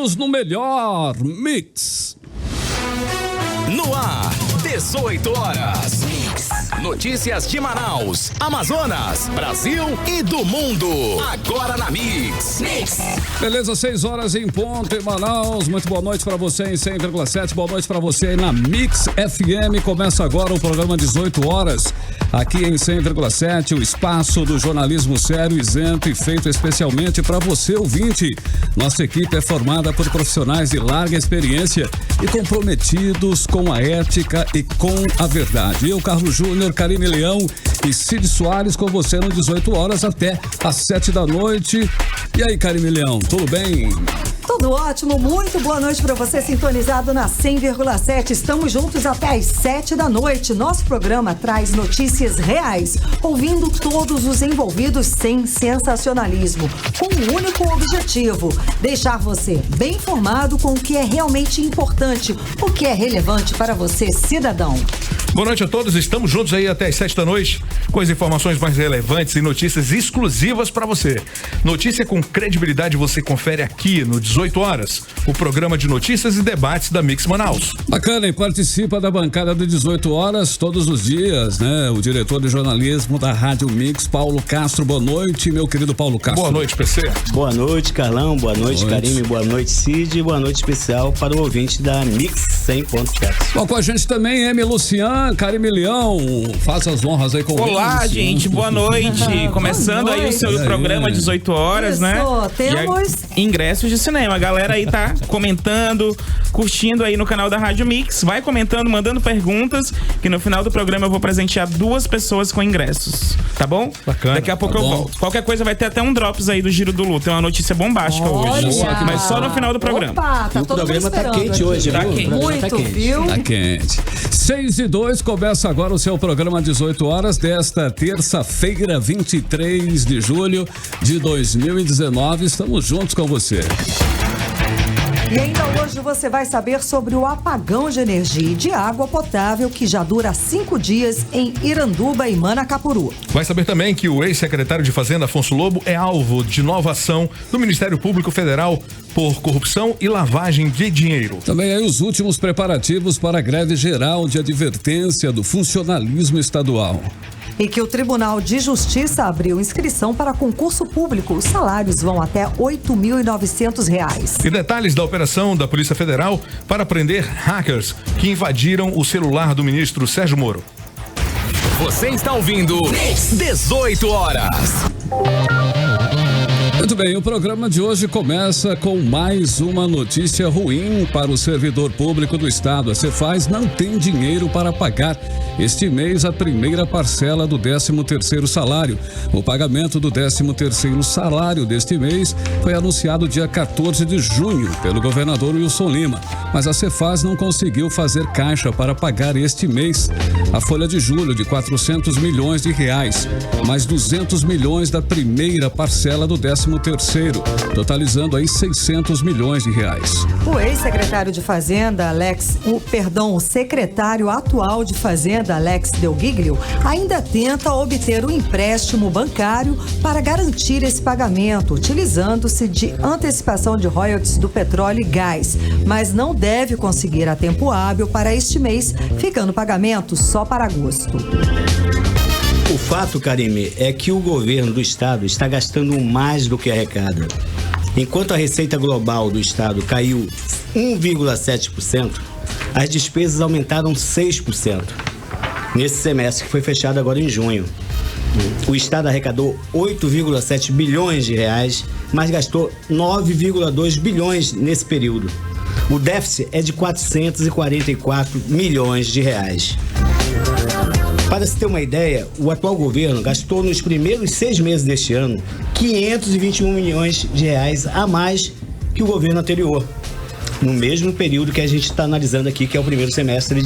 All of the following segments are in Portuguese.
Estamos no melhor mix. No ar, 18 horas. Notícias de Manaus, Amazonas, Brasil e do mundo. Agora na Mix. Beleza, 6 horas em ponto em Manaus. Muito boa noite pra você em 100,7. Boa noite pra você aí na Mix FM. Começa agora o programa 18 horas. Aqui em 100,7, o espaço do jornalismo sério, isento e feito especialmente para você, ouvinte. Nossa equipe é formada por profissionais de larga experiência e comprometidos com a ética e com a verdade. Eu, Carlos Júnior, Karime Leão e Cid Soares com você no 18 horas até às 7 da noite. E aí, Karime Leão, tudo bem? Tudo ótimo, muito boa noite para você sintonizado na 100,7. Estamos juntos até às 7 da noite. Nosso programa traz notícias reais, ouvindo todos os envolvidos sem sensacionalismo, com um único objetivo: deixar você bem informado com o que é realmente importante, o que é relevante para você, cidadão. Boa noite a todos, estamos juntos aí até às 7 da noite com as informações mais relevantes e notícias exclusivas para você. Notícia com credibilidade você confere aqui no 18 horas, o programa de notícias e debates da Mix Manaus. Bacana, e participa da bancada do 18 horas todos os dias, né? O diretor de jornalismo da Rádio Mix, Paulo Castro. Boa noite, meu querido Paulo Castro. Boa noite, PC. Boa noite, Carlão. Boa noite, Karime. Boa noite, Cid. Boa noite especial para o ouvinte da Mix 100.7. Bom, com a gente também, M. Lucian, Karime Leão. Faça as honras aí com o Olá, Lucian. gente. Boa noite. Começando aí o seu programa 18 horas, Isso, né? temos ingressos de cinema. A galera aí tá comentando, curtindo aí no canal da Rádio Mix. Vai comentando, mandando perguntas, que no final do programa eu vou presentear 2 pessoas com ingressos. Tá bom? Bacana. Daqui a pouco Tá eu bom. volto. Qualquer coisa vai ter até um drops aí do Giro do Lu. Tem uma notícia bombástica hoje. Olha! Mas só no final do programa. Opa, tá O todo mundo programa tá esperando quente aqui. hoje, Tá viu? quente. O programa tá Muito, quente. viu? Tá quente. 6:02, começa agora o seu programa 18 horas desta terça-feira, 23 de julho de 2019. Estamos juntos com você. E ainda hoje você vai saber sobre o apagão de energia e de água potável que já dura 5 dias em Iranduba e Manacapuru. Vai saber também que o ex-secretário de Fazenda, Afonso Lobo, é alvo de nova ação do Ministério Público Federal por corrupção e lavagem de dinheiro. Também aí os últimos preparativos para a greve geral de advertência do funcionalismo estadual. E que o Tribunal de Justiça abriu inscrição para concurso público. Os salários vão até R$ 8.900. E detalhes da operação da Polícia Federal para prender hackers que invadiram o celular do ministro Sérgio Moro. Você está ouvindo 18 horas. Muito bem, o programa de hoje começa com mais uma notícia ruim para o servidor público do estado. A Cefaz não tem dinheiro para pagar este mês a primeira parcela do 13º salário. O pagamento do 13º salário deste mês foi anunciado dia 14 de junho pelo governador Wilson Lima, mas a Cefaz não conseguiu fazer caixa para pagar este mês a folha de julho de R$400 milhões, mais 200 milhões da primeira parcela do 13º, totalizando aí R$600 milhões. O ex-secretário de Fazenda, o secretário atual de Fazenda, Alex Del Giglio, ainda tenta obter um empréstimo bancário para garantir esse pagamento, utilizando-se de antecipação de royalties do petróleo e gás, mas não deve conseguir a tempo hábil para este mês, ficando o pagamento só para agosto. O fato, Karime, é que o governo do estado está gastando mais do que arrecada. Enquanto a receita global do estado caiu 1,7%, as despesas aumentaram 6%. Nesse semestre que foi fechado agora em junho. O estado arrecadou 8,7 bilhões de reais, mas gastou 9,2 bilhões nesse período. O déficit é de 444 milhões de reais. Para se ter uma ideia, o atual governo gastou nos primeiros 6 meses deste ano 521 milhões de reais a mais que o governo anterior, no mesmo período que a gente está analisando aqui, que é o primeiro semestre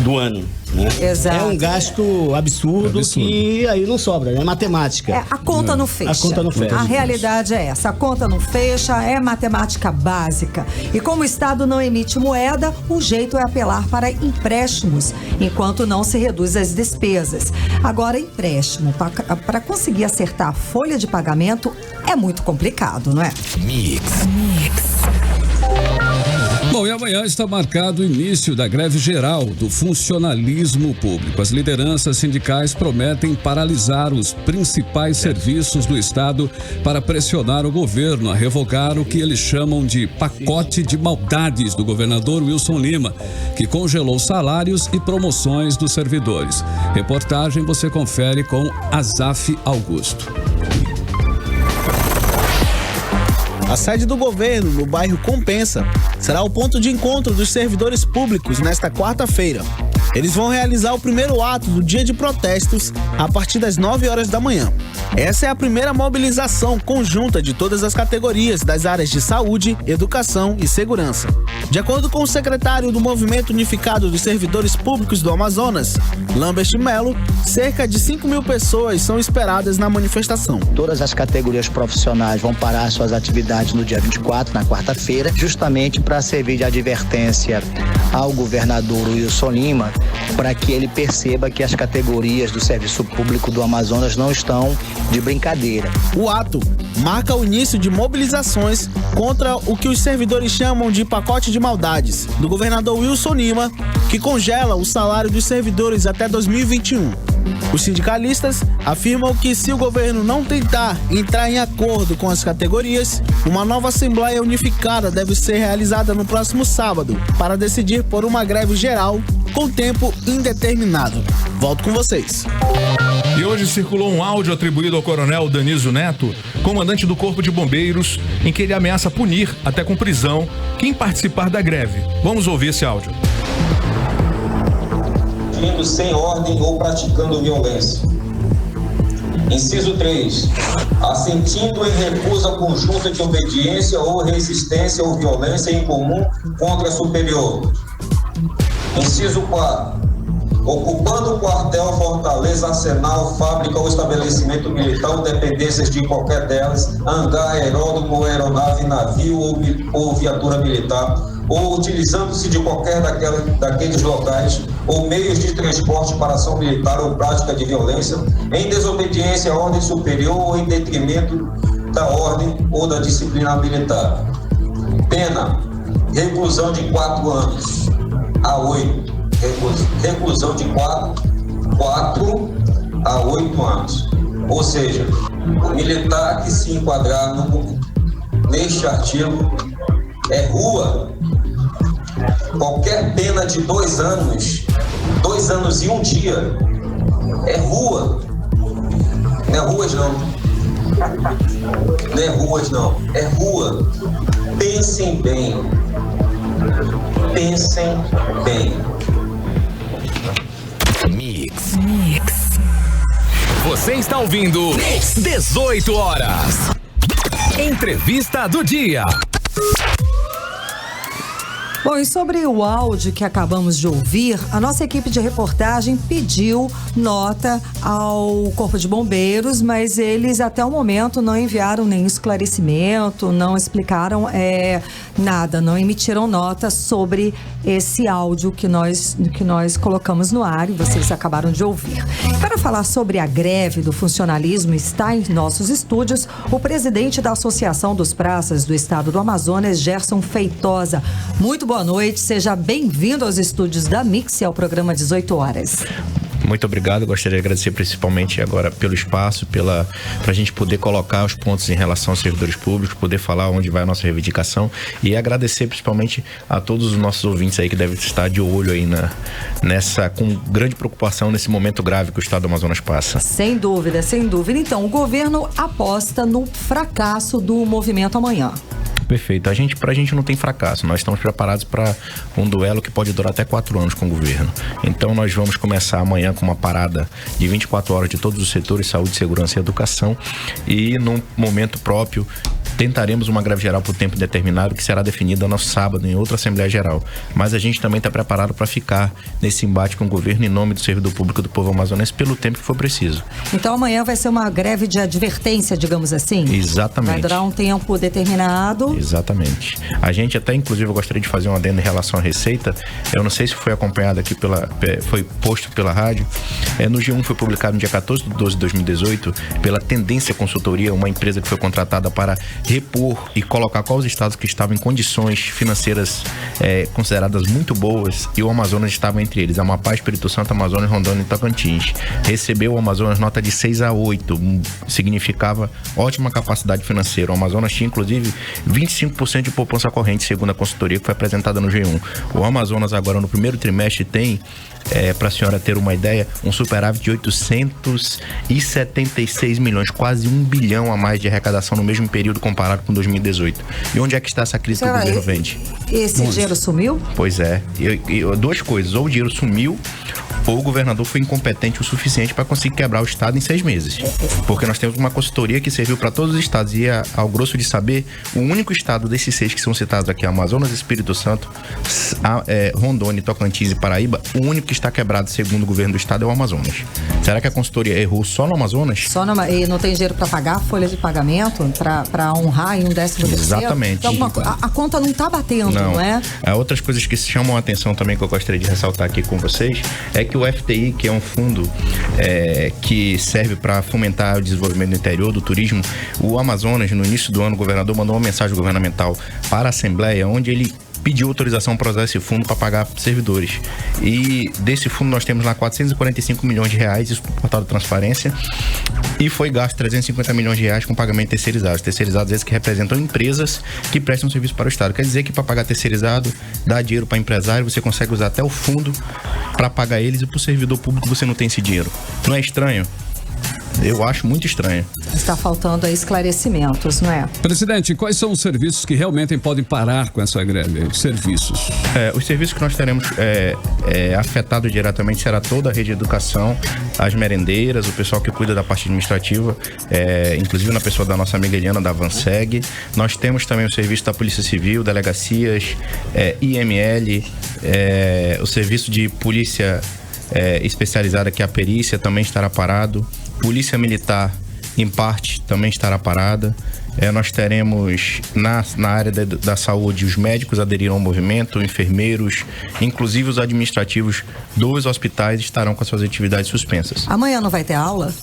do ano. Né? Exato. É um gasto absurdo que aí não sobra, né? Matemática. A conta não fecha. A conta não fecha. A realidade é essa, a conta não fecha, é matemática básica. E como o Estado não emite moeda, o jeito é apelar para empréstimos, enquanto não se reduz as despesas. Agora, empréstimo, para conseguir acertar a folha de pagamento, é muito complicado, não é? Mix. Bom, e amanhã está marcado o início da greve geral do funcionalismo público. As lideranças sindicais prometem paralisar os principais serviços do Estado para pressionar o governo a revogar o que eles chamam de pacote de maldades do governador Wilson Lima, que congelou salários e promoções dos servidores. Reportagem você confere com Azaf Augusto. A sede do governo, no bairro Compensa, será o ponto de encontro dos servidores públicos nesta quarta-feira. Eles vão realizar o primeiro ato do dia de protestos a partir das 9 horas da manhã. Essa é a primeira mobilização conjunta de todas as categorias das áreas de saúde, educação e segurança. De acordo com o secretário do Movimento Unificado dos Servidores Públicos do Amazonas, Lambert Melo, cerca de 5.000 pessoas são esperadas na manifestação. Todas as categorias profissionais vão parar suas atividades no dia 24, na quarta-feira, justamente para servir de advertência ao governador Wilson Lima, para que ele perceba que as categorias do serviço público do Amazonas não estão de brincadeira. O ato marca o início de mobilizações contra o que os servidores chamam de pacote de maldades do governador Wilson Lima, que congela o salário dos servidores até 2021. Os sindicalistas afirmam que se o governo não tentar entrar em acordo com as categorias, uma nova Assembleia Unificada deve ser realizada no próximo sábado para decidir por uma greve geral com tempo indeterminado. Volto com vocês. E hoje circulou um áudio atribuído ao coronel Danísio Neto, comandante do Corpo de Bombeiros, em que ele ameaça punir, até com prisão, quem participar da greve. Vamos ouvir esse áudio. Indo sem ordem ou praticando violência. Inciso 3. Assentindo em recusa conjunta de obediência ou resistência ou violência em comum contra superior. Inciso 4. Ocupando quartel, fortaleza, arsenal, fábrica ou estabelecimento militar ou dependências de qualquer delas, hangar, aeródromo, aeronave, navio ou viatura militar, ou utilizando-se de qualquer daqueles locais ou meios de transporte para ação militar ou prática de violência, em desobediência à ordem superior ou em detrimento da ordem ou da disciplina militar. Pena: reclusão de 4 anos a 8. Reclusão de 4 a 8 anos. Ou seja, o militar que se enquadrar neste artigo é rua. Qualquer pena de 2 anos, 2 anos e 1 dia, é rua. Não é ruas não. Não é ruas não, é rua. Pensem bem. Pensem bem. Mix. Você está ouvindo 18 horas. Entrevista do dia. Bom, e sobre o áudio que acabamos de ouvir, a nossa equipe de reportagem pediu nota ao Corpo de Bombeiros, mas eles até o momento não enviaram nenhum esclarecimento, não explicaram nada, não emitiram nota sobre esse áudio que nós colocamos no ar e vocês acabaram de ouvir. Para falar sobre a greve do funcionalismo, está em nossos estúdios o presidente da Associação dos Praças do Estado do Amazonas, Gerson Feitosa. Muito boa noite, seja bem-vindo aos estúdios da Mix e ao programa 18 horas. Muito obrigado, gostaria de agradecer principalmente agora pelo espaço, pra gente poder colocar os pontos em relação aos servidores públicos, poder falar onde vai a nossa reivindicação e agradecer principalmente a todos os nossos ouvintes aí que devem estar de olho aí com grande preocupação nesse momento grave que o Estado do Amazonas passa. Sem dúvida, sem dúvida. Então, o governo aposta no fracasso do movimento amanhã. Perfeito. Pra gente não tem fracasso. Nós estamos preparados para um duelo que pode durar até 4 anos com o governo. Então nós vamos começar amanhã com uma parada de 24 horas de todos os setores, saúde, segurança e educação, e num momento próprio tentaremos uma greve geral por tempo determinado que será definida no sábado em outra Assembleia Geral. Mas a gente também está preparado para ficar nesse embate com o governo em nome do servidor público do povo amazonense pelo tempo que for preciso. Então amanhã vai ser uma greve de advertência, digamos assim? Exatamente. Vai durar um tempo determinado? Exatamente. A gente até, inclusive, eu gostaria de fazer um adendo em relação à Receita. Eu não sei se foi acompanhado aqui foi posto pela rádio. No G1 foi publicado no dia 14/12/2018 pela Tendência Consultoria, uma empresa que foi contratada para repor e colocar quais os estados que estavam em condições financeiras consideradas muito boas, e o Amazonas estava entre eles. Amapá, Espírito Santo, Amazonas, Rondônia e Tocantins. Recebeu o Amazonas nota de 6-8, significava ótima capacidade financeira. O Amazonas tinha, inclusive, 25% de poupança corrente, segundo a consultoria que foi apresentada no G1. O Amazonas agora, no primeiro trimestre, tem, para a senhora ter uma ideia, um superávit de 876 milhões, quase 1 bilhão a mais de arrecadação no mesmo período comparado com 2018. E onde é que está essa crise que o governo vende? Esse dinheiro sumiu? Pois é. Duas coisas. Ou o dinheiro sumiu, ou o governador foi incompetente o suficiente para conseguir quebrar o estado em 6 meses. Porque nós temos uma consultoria que serviu para todos os estados, e ao grosso de saber, o único estado desses 6 que são citados aqui, Amazonas, Espírito Santo, Rondônia, Tocantins e Paraíba, o único que está quebrado, segundo o governo do estado, é o Amazonas. Será que a consultoria errou só no Amazonas? E não tem dinheiro para pagar a folha de pagamento, para honrar em um 13º? Exatamente. Então, a conta não está batendo, não é? Outras coisas que chamam a atenção também, que eu gostaria de ressaltar aqui com vocês, é que o FTI, que é um fundo que serve para fomentar o desenvolvimento do interior, do turismo, o Amazonas, no início do ano, o governador mandou uma mensagem governamental para a Assembleia, onde ele pediu autorização para usar esse fundo para pagar servidores. E desse fundo nós temos lá 445 milhões de reais, isso no portal de transparência, e foi gasto 350 milhões de reais com pagamento terceirizados. Terceirizados esses que representam empresas que prestam serviço para o Estado. Quer dizer que para pagar terceirizado, dá dinheiro para empresário, você consegue usar até o fundo para pagar eles, e para o servidor público você não tem esse dinheiro. Não é estranho? Eu acho muito estranho. Está faltando aí esclarecimentos, não é? Presidente, quais são os serviços que realmente podem parar com essa greve? Os serviços. Os serviços que nós teremos afetados diretamente será toda a rede de educação, as merendeiras, o pessoal que cuida da parte administrativa, inclusive na pessoa da nossa amiga Eliana, da Vanseg. Nós temos também o serviço da Polícia Civil, delegacias, IML, o serviço de polícia especializada, que é a perícia, também estará parado. Polícia Militar, em parte, também estará parada. Nós teremos na área da saúde, os médicos aderiram ao movimento, enfermeiros, inclusive os administrativos dos hospitais estarão com as suas atividades suspensas. Amanhã não vai ter aula?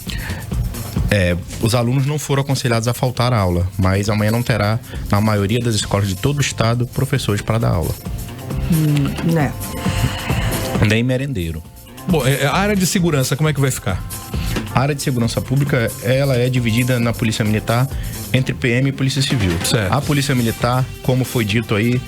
Os alunos não foram aconselhados a faltar à aula, mas amanhã não terá, na maioria das escolas de todo o estado, professores para dar aula. Né? Nem merendeiro. Bom, a área de segurança, como é que vai ficar? A área de segurança pública, ela é dividida na Polícia Militar entre PM e Polícia Civil. Certo. A Polícia Militar, como foi dito aí,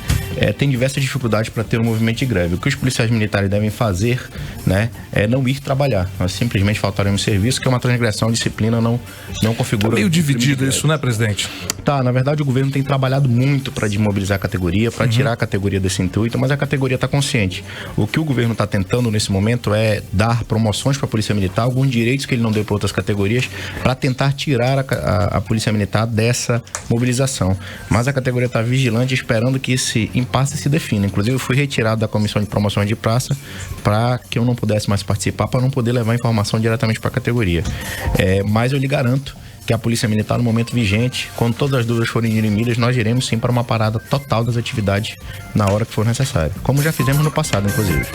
tem diversas dificuldades para ter um movimento de greve. O que os policiais militares devem fazer, né, é não ir trabalhar. Nós simplesmente faltaremos serviço, que é uma transgressão, a disciplina não configura... Tá meio dividido isso, né, presidente? Tá, na verdade o governo tem trabalhado muito para desmobilizar a categoria, para tirar a categoria desse intuito, mas a categoria está consciente. O que o governo está tentando nesse momento é dar promoções para a Polícia Militar, alguns direitos que ele não deu para outras categorias, para tentar tirar a Polícia Militar dessa mobilização. Mas a categoria está vigilante, esperando que esse impasse se defina. Inclusive eu fui retirado da comissão de promoções de praça para que eu não pudesse mais participar, para não poder levar informação diretamente para a categoria. Mas eu lhe garanto que a Polícia Militar, no momento vigente, quando todas as dúvidas forem dirimidas, nós iremos sim para uma parada total das atividades na hora que for necessário, como já fizemos no passado, inclusive.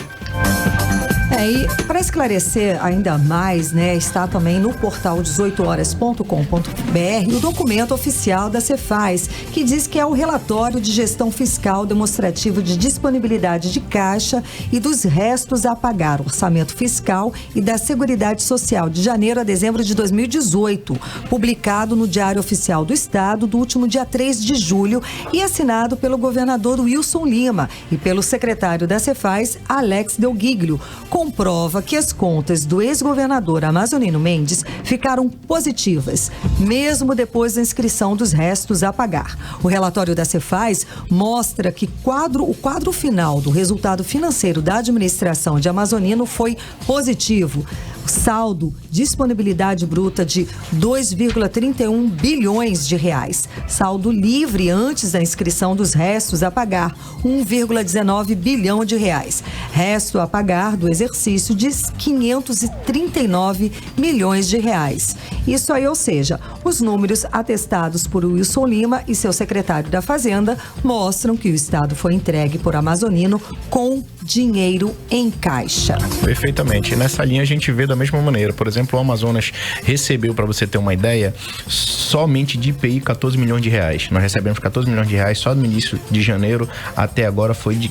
E para esclarecer ainda mais, né, está também no portal 18horas.com.br o documento oficial da Cefaz, que diz que é o relatório de gestão fiscal demonstrativo de disponibilidade de caixa e dos restos a pagar, orçamento fiscal e da Seguridade Social de janeiro a dezembro de 2018, publicado no Diário Oficial do Estado do último dia 3 de julho e assinado pelo governador Wilson Lima e pelo secretário da Cefaz, Alex Del Giglio, comprova que as contas do ex-governador Amazonino Mendes ficaram positivas, mesmo depois da inscrição dos restos a pagar. O relatório da Cefaz mostra que o quadro final do resultado financeiro da administração de Amazonino foi positivo. O saldo, disponibilidade bruta de 2,31 bilhões de reais. Saldo livre antes da inscrição dos restos a pagar, 1,19 bilhão de reais. Resto a pagar do exercício de 539 milhões de reais. Isso aí, ou seja, os números atestados por Wilson Lima e seu secretário da Fazenda mostram que o Estado foi entregue por Amazonino com dinheiro em caixa. Perfeitamente. Nessa linha a gente vê da mesma maneira. Por exemplo, o Amazonas recebeu, para você ter uma ideia, somente de IPI 14 milhões de reais. Nós recebemos 14 milhões de reais só no início de janeiro, até agora foi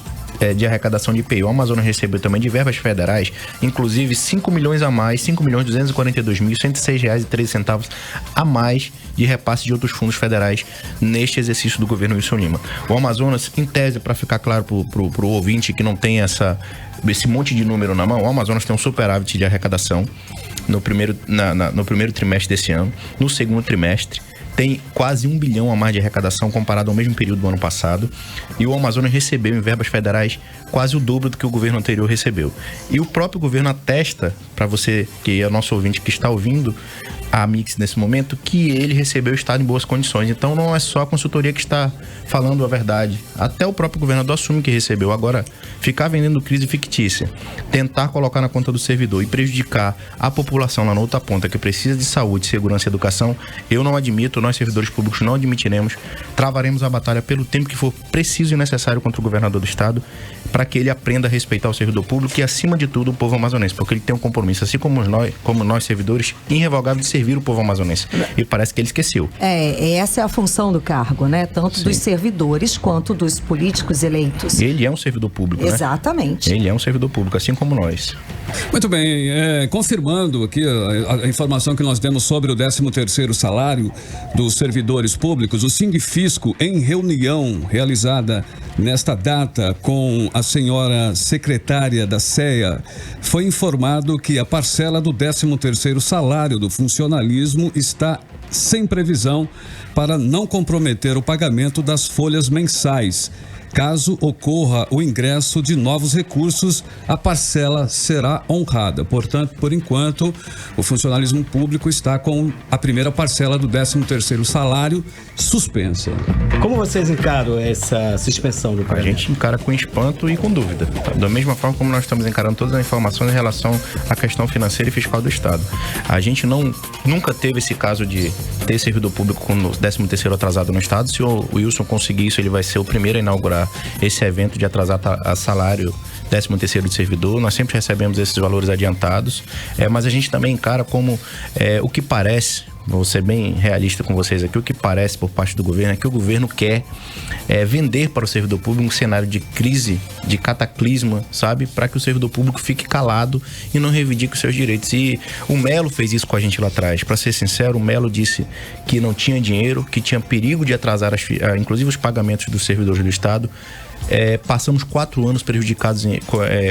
de arrecadação de IPI. O Amazonas recebeu também de verbas federais, inclusive 5 milhões a mais, 5.242.106 reais e 13 centavos a mais de repasse de outros fundos federais neste exercício do governo Wilson Lima. O Amazonas, em tese, para ficar claro pro ouvinte que não tem esse monte de número na mão, o Amazonas tem um superávit de arrecadação no primeiro trimestre desse ano. No segundo trimestre tem quase 1 bilhão a mais de arrecadação comparado ao mesmo período do ano passado. E o Amazonas recebeu em verbas federais quase o dobro do que o governo anterior recebeu. E o próprio governo atesta, para você, que é o nosso ouvinte que está ouvindo a Mix nesse momento, que ele recebeu o Estado em boas condições. Então não é só a consultoria que está falando a verdade. Até o próprio governador assume que recebeu. Agora, ficar vendendo crise fictícia, tentar colocar na conta do servidor e prejudicar a população lá na outra ponta que precisa de saúde, segurança e educação, eu não admito, nós servidores públicos não admitiremos. Travaremos a batalha pelo tempo que for preciso e necessário contra o governador do Estado, para que ele aprenda a respeitar o servidor público e, acima de tudo, o povo amazonense, porque ele tem um compromisso, assim como nós servidores, irrevogável de servir o povo amazonense. E parece que ele esqueceu. Essa é a função do cargo, né? Tanto dos servidores quanto dos políticos eleitos. Ele é um servidor público, né? Exatamente. Ele é um servidor público, assim como nós. Muito bem, confirmando aqui a informação que nós demos sobre o 13º salário dos servidores públicos, o Sindifisco, em reunião realizada nesta data com a senhora secretária da CEA, foi informado que a parcela do 13º salário do funcionalismo está sem previsão para não comprometer o pagamento das folhas mensais. Caso ocorra o ingresso de novos recursos, a parcela será honrada. Portanto, por enquanto, o funcionalismo público está com a primeira parcela do 13º salário suspensa. Como vocês encaram essa suspensão do pagamento? A gente encara com espanto e com dúvida. Da mesma forma como nós estamos encarando todas as informações em relação à questão financeira e fiscal do Estado. A gente nunca teve esse caso de ter servidor público com o 13º atrasado no Estado. Se o Wilson conseguir isso, ele vai ser o primeiro a inaugurar esse evento de atrasar a salário 13º de servidor. Nós sempre recebemos esses valores adiantados, mas a gente também encara como o que parece, vou ser bem realista com vocês aqui, o que parece por parte do governo é que o governo quer vender para o servidor público um cenário de crise, de cataclisma, sabe? Para que o servidor público fique calado e não reivindique os seus direitos. E o Melo fez isso com a gente lá atrás. Para ser sincero, o Melo disse que não tinha dinheiro, que tinha perigo de atrasar inclusive os pagamentos dos servidores do Estado. Passamos 4 anos prejudicados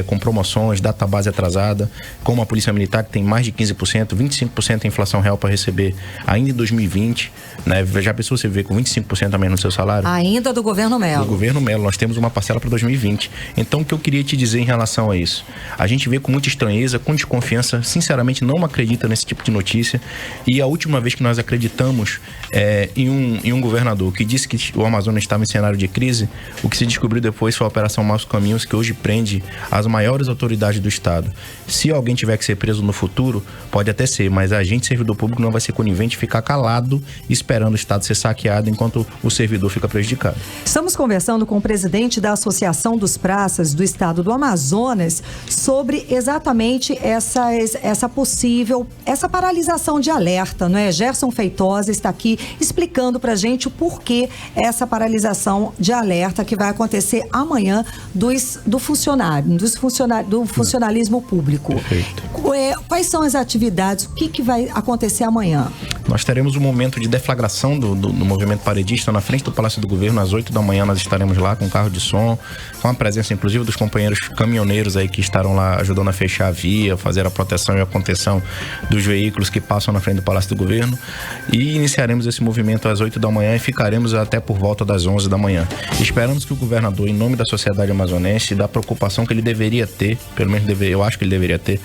com promoções, database atrasada, como a Polícia Militar, que tem mais de 15%, 25% de inflação real para receber ainda em 2020, né? Já pensou você ver com 25% a menos no seu salário? Ainda do governo Melo. Do governo Melo, nós temos uma parcela para 2020. Então, o que eu queria te dizer em relação a isso? A gente vê com muita estranheza, com desconfiança, sinceramente não acredita nesse tipo de notícia. E a última vez que nós acreditamos em um governador que disse que o Amazonas estava em cenário de crise, o que se descobriu depois foi a Operação Maus Caminhos, que hoje prende as maiores autoridades do Estado. Se alguém tiver que ser preso no futuro, pode até ser, mas a gente, servidor público, não vai ser conivente ficar calado esperando o Estado ser saqueado enquanto o servidor fica prejudicado. Estamos conversando com o presidente da Associação dos Praças do Estado do Amazonas sobre exatamente essa possível, essa paralisação de alerta, não é? Gerson Feitosa está aqui explicando pra gente o porquê essa paralisação de alerta que vai acontecer amanhã do funcionalismo público. Perfeito. Quais são as atividades? O que vai acontecer amanhã? Nós teremos um momento de deflagração do movimento paredista na frente do Palácio do Governo. Às 8 da manhã nós estaremos lá com carro de som, com a presença inclusive dos companheiros caminhoneiros aí que estarão lá ajudando a fechar a via, fazer a proteção e a contenção dos veículos que passam na frente do Palácio do Governo. E iniciaremos esse movimento às 8 da manhã e ficaremos até por volta das 11 da manhã. Esperamos que o governador, em nome da sociedade amazonense, da preocupação que ele deveria ter, pelo menos eu acho que ele deveria ter,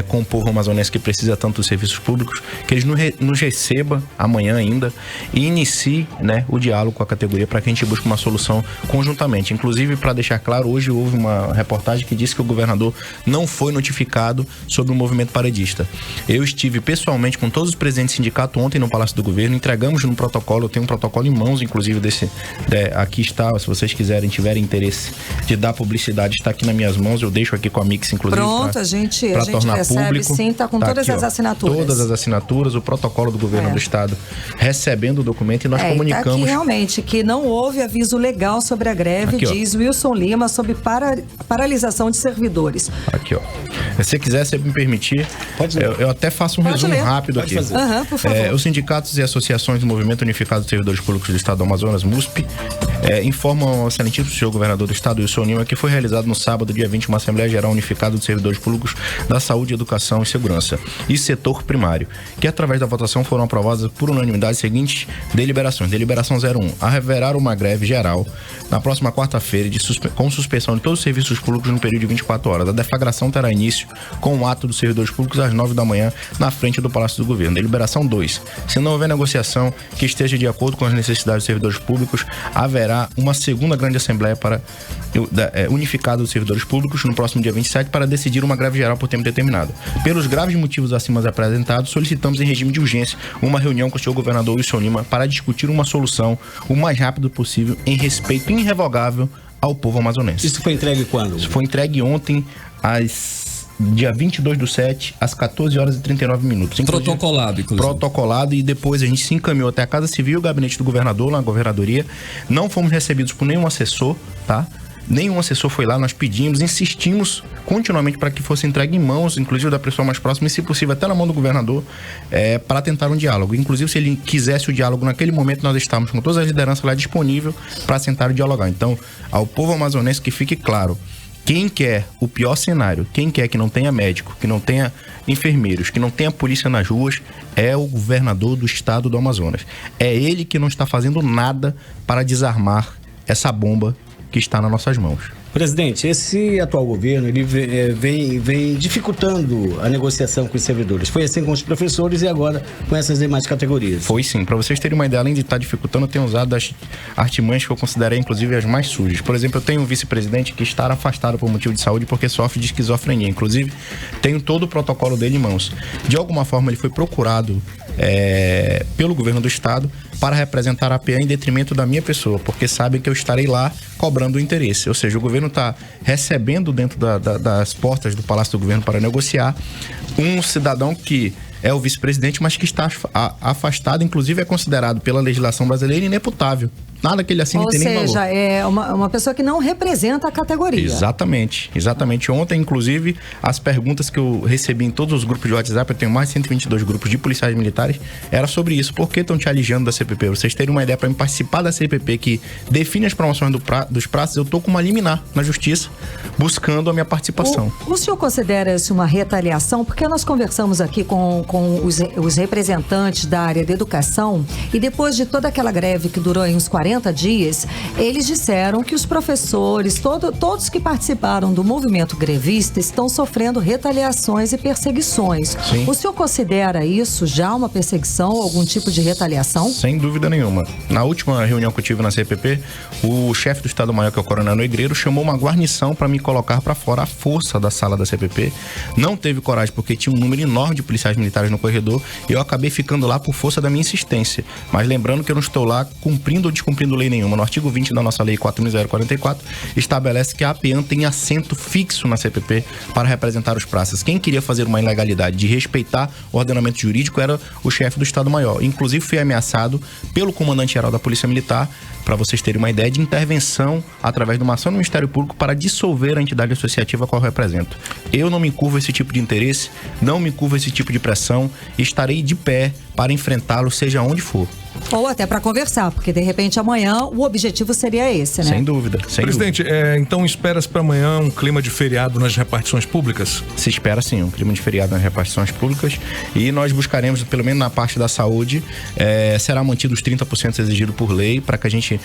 com o povo amazonense que precisa tanto dos serviços públicos, que eles nos receba amanhã ainda e inicie, né, o diálogo com a categoria para que a gente busque uma solução conjuntamente. Inclusive, para deixar claro, hoje houve uma reportagem que disse que o governador não foi notificado sobre o movimento paredista. Eu estive pessoalmente com todos os presidentes do sindicato ontem no Palácio do Governo, entregamos no protocolo, eu tenho um protocolo em mãos, inclusive aqui está, se vocês tiverem interesse de dar publicidade, está aqui nas minhas mãos, eu deixo aqui com a Mix, inclusive. Pronto, a gente recebe público. Sim, tá com todas as assinaturas. Todas as assinaturas, o protocolo do governo do estado recebendo o documento e nós comunicamos. Tá aqui realmente que não houve aviso legal sobre a greve, aqui, diz Wilson Lima, sobre paralisação de servidores. Aqui, ó. Se quiser, se me permitir, eu até faço um resumo rápido aqui. Por favor. Os sindicatos e associações do Movimento Unificado de Servidores Públicos do Estado do Amazonas, MUSP, informam ao excelentíssimo senhor governador do estado, Wilson Lima, que foi realizado no sábado, dia 20, uma Assembleia Geral Unificada de Servidores Públicos da Saúde, Educação e Segurança e Setor Primário, que através da votação foram aprovadas por unanimidade as seguintes deliberações. Deliberação 01, haverá uma greve geral na próxima quarta-feira com suspensão de todos os serviços públicos no período de 24 horas. A deflagração terá início com o ato dos servidores públicos às 9 da manhã na frente do Palácio do Governo. Deliberação 2, se não houver negociação que esteja de acordo com as necessidades dos servidores públicos, haverá uma segunda grande assembleia unificada dos servidores públicos no próximo dia 27 para decidir uma greve geral por tempo determinado. Pelos graves motivos acima apresentados, solicitamos em regime de urgência uma reunião com o senhor governador Wilson Lima para discutir uma solução o mais rápido possível em respeito irrevogável ao povo amazonense. Isso foi entregue quando? Isso foi entregue ontem dia 22/7, às 14 horas e 39 minutos. Protocolado, inclusive. Protocolado, e depois a gente se encaminhou até a Casa Civil e o gabinete do governador, na governadoria. Não fomos recebidos por nenhum assessor, tá? Nenhum assessor foi lá, nós pedimos, insistimos continuamente para que fosse entregue em mãos, inclusive da pessoa mais próxima, e se possível até na mão do governador, para tentar um diálogo. Inclusive, se ele quisesse o diálogo naquele momento, nós estávamos com todas as lideranças lá disponíveis para sentar e dialogar. Então, ao povo amazonense, que fique claro, quem quer o pior cenário, quem quer que não tenha médico, que não tenha enfermeiros, que não tenha polícia nas ruas, é o governador do estado do Amazonas. É ele que não está fazendo nada para desarmar essa bomba que está nas nossas mãos. Presidente, esse atual governo ele vem dificultando a negociação com os servidores. Foi assim com os professores e agora com essas demais categorias. Foi sim. Para vocês terem uma ideia, além de estar dificultando, eu tenho usado as artimanhas que eu considerei, inclusive, as mais sujas. Por exemplo, eu tenho um vice-presidente que está afastado por motivo de saúde porque sofre de esquizofrenia. Inclusive, tenho todo o protocolo dele em mãos. De alguma forma, ele foi procurado pelo governo do estado para representar a PA em detrimento da minha pessoa, porque sabem que eu estarei lá cobrando o interesse. Ou seja, o governo está recebendo dentro das portas do Palácio do Governo para negociar um cidadão que é o vice-presidente, mas que está afastado, inclusive é considerado pela legislação brasileira ineputável. Nada que ele assine tem nem valor. Ou seja, é uma pessoa que não representa a categoria. Exatamente. Ontem, inclusive, as perguntas que eu recebi em todos os grupos de WhatsApp, eu tenho mais de 122 grupos de policiais militares, era sobre isso. Por que estão te alijando da CPP? Vocês terem uma ideia, para participar da CPP que define as promoções dos praças, eu estou com uma liminar na justiça, buscando a minha participação. O senhor considera isso uma retaliação? Porque nós conversamos aqui com os representantes da área da educação e depois de toda aquela greve que durou uns 40 dias, eles disseram que os professores, todos que participaram do movimento grevista estão sofrendo retaliações e perseguições. Sim. O senhor considera isso já uma perseguição, algum tipo de retaliação? Sem dúvida nenhuma. Na última reunião que eu tive na CPP, o chefe do Estado-Maior, que é o Coronel Negreiro, chamou uma guarnição para me colocar para fora à força da sala da CPP. Não teve coragem porque tinha um número enorme de policiais militares no corredor e eu acabei ficando lá por força da minha insistência. Mas lembrando que eu não estou lá cumprindo ou descumprindo lei nenhuma. No artigo 20 da nossa lei 4.044 estabelece que a APEAN tem assento fixo na CPP para representar os praças. Quem queria fazer uma ilegalidade de respeitar o ordenamento jurídico era o chefe do Estado-Maior. Inclusive foi ameaçado pelo comandante-geral da Polícia Militar, para vocês terem uma ideia, de intervenção através de uma ação do Ministério Público para dissolver a entidade associativa a qual eu represento. Eu não me curvo a esse tipo de interesse, não me curvo a esse tipo de pressão e estarei de pé para enfrentá-lo, seja onde for. Ou até para conversar, porque de repente amanhã o objetivo seria esse, né? Sem dúvida. Presidente, então espera-se para amanhã um clima de feriado nas repartições públicas? Se espera sim, um clima de feriado nas repartições públicas e nós buscaremos, pelo menos na parte da saúde, será mantido os 30% exigidos por lei para que a gente,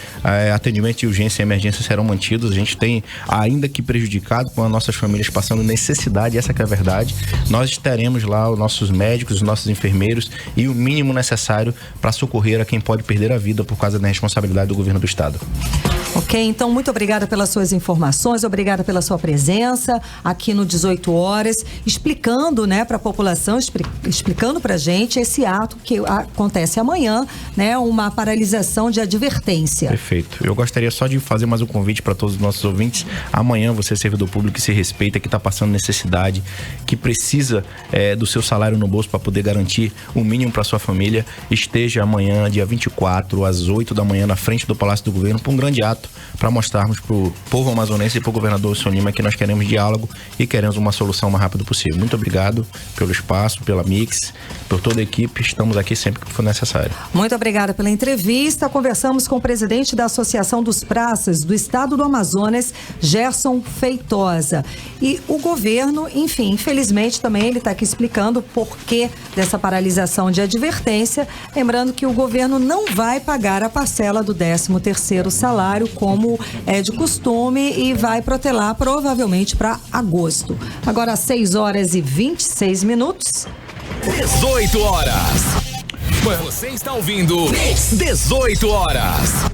atendimento de urgência e emergência serão mantidos. A gente tem, ainda que prejudicado, com as nossas famílias passando necessidade, essa que é a verdade, nós teremos lá os nossos médicos, os nossos enfermeiros e o mínimo necessário para socorrer a quem pode perder a vida por causa da responsabilidade do governo do estado. Ok, então muito obrigada pelas suas informações, obrigada pela sua presença aqui no 18 horas, explicando, né, para a população, explicando para a gente esse ato que acontece amanhã, né, uma paralisação de advertência. Perfeito. Eu gostaria só de fazer mais um convite para todos os nossos ouvintes. Amanhã você, servidor público que se respeita, que está passando necessidade, que precisa do seu salário no bolso para poder garantir o mínimo para sua família, esteja amanhã, dia 24, às 8 da manhã, na frente do Palácio do Governo, para um grande ato, para mostrarmos para o povo amazonense e para o governador Wilson Lima que nós queremos diálogo e queremos uma solução o mais rápido possível. Muito obrigado pelo espaço, pela Mix, por toda a equipe. Estamos aqui sempre que for necessário. Muito obrigada pela entrevista. Conversamos com o presidente da Associação dos Praças do Estado do Amazonas, Gerson Feitosa. E o governo, enfim, infelizmente também ele está aqui explicando o porquê dessa paralisação de advertência. Lembrando que o governo não vai pagar a parcela do 13º salário, como é de costume, e vai protelar provavelmente para agosto. Agora, às 6h26. 18 horas. Você está ouvindo 18 horas.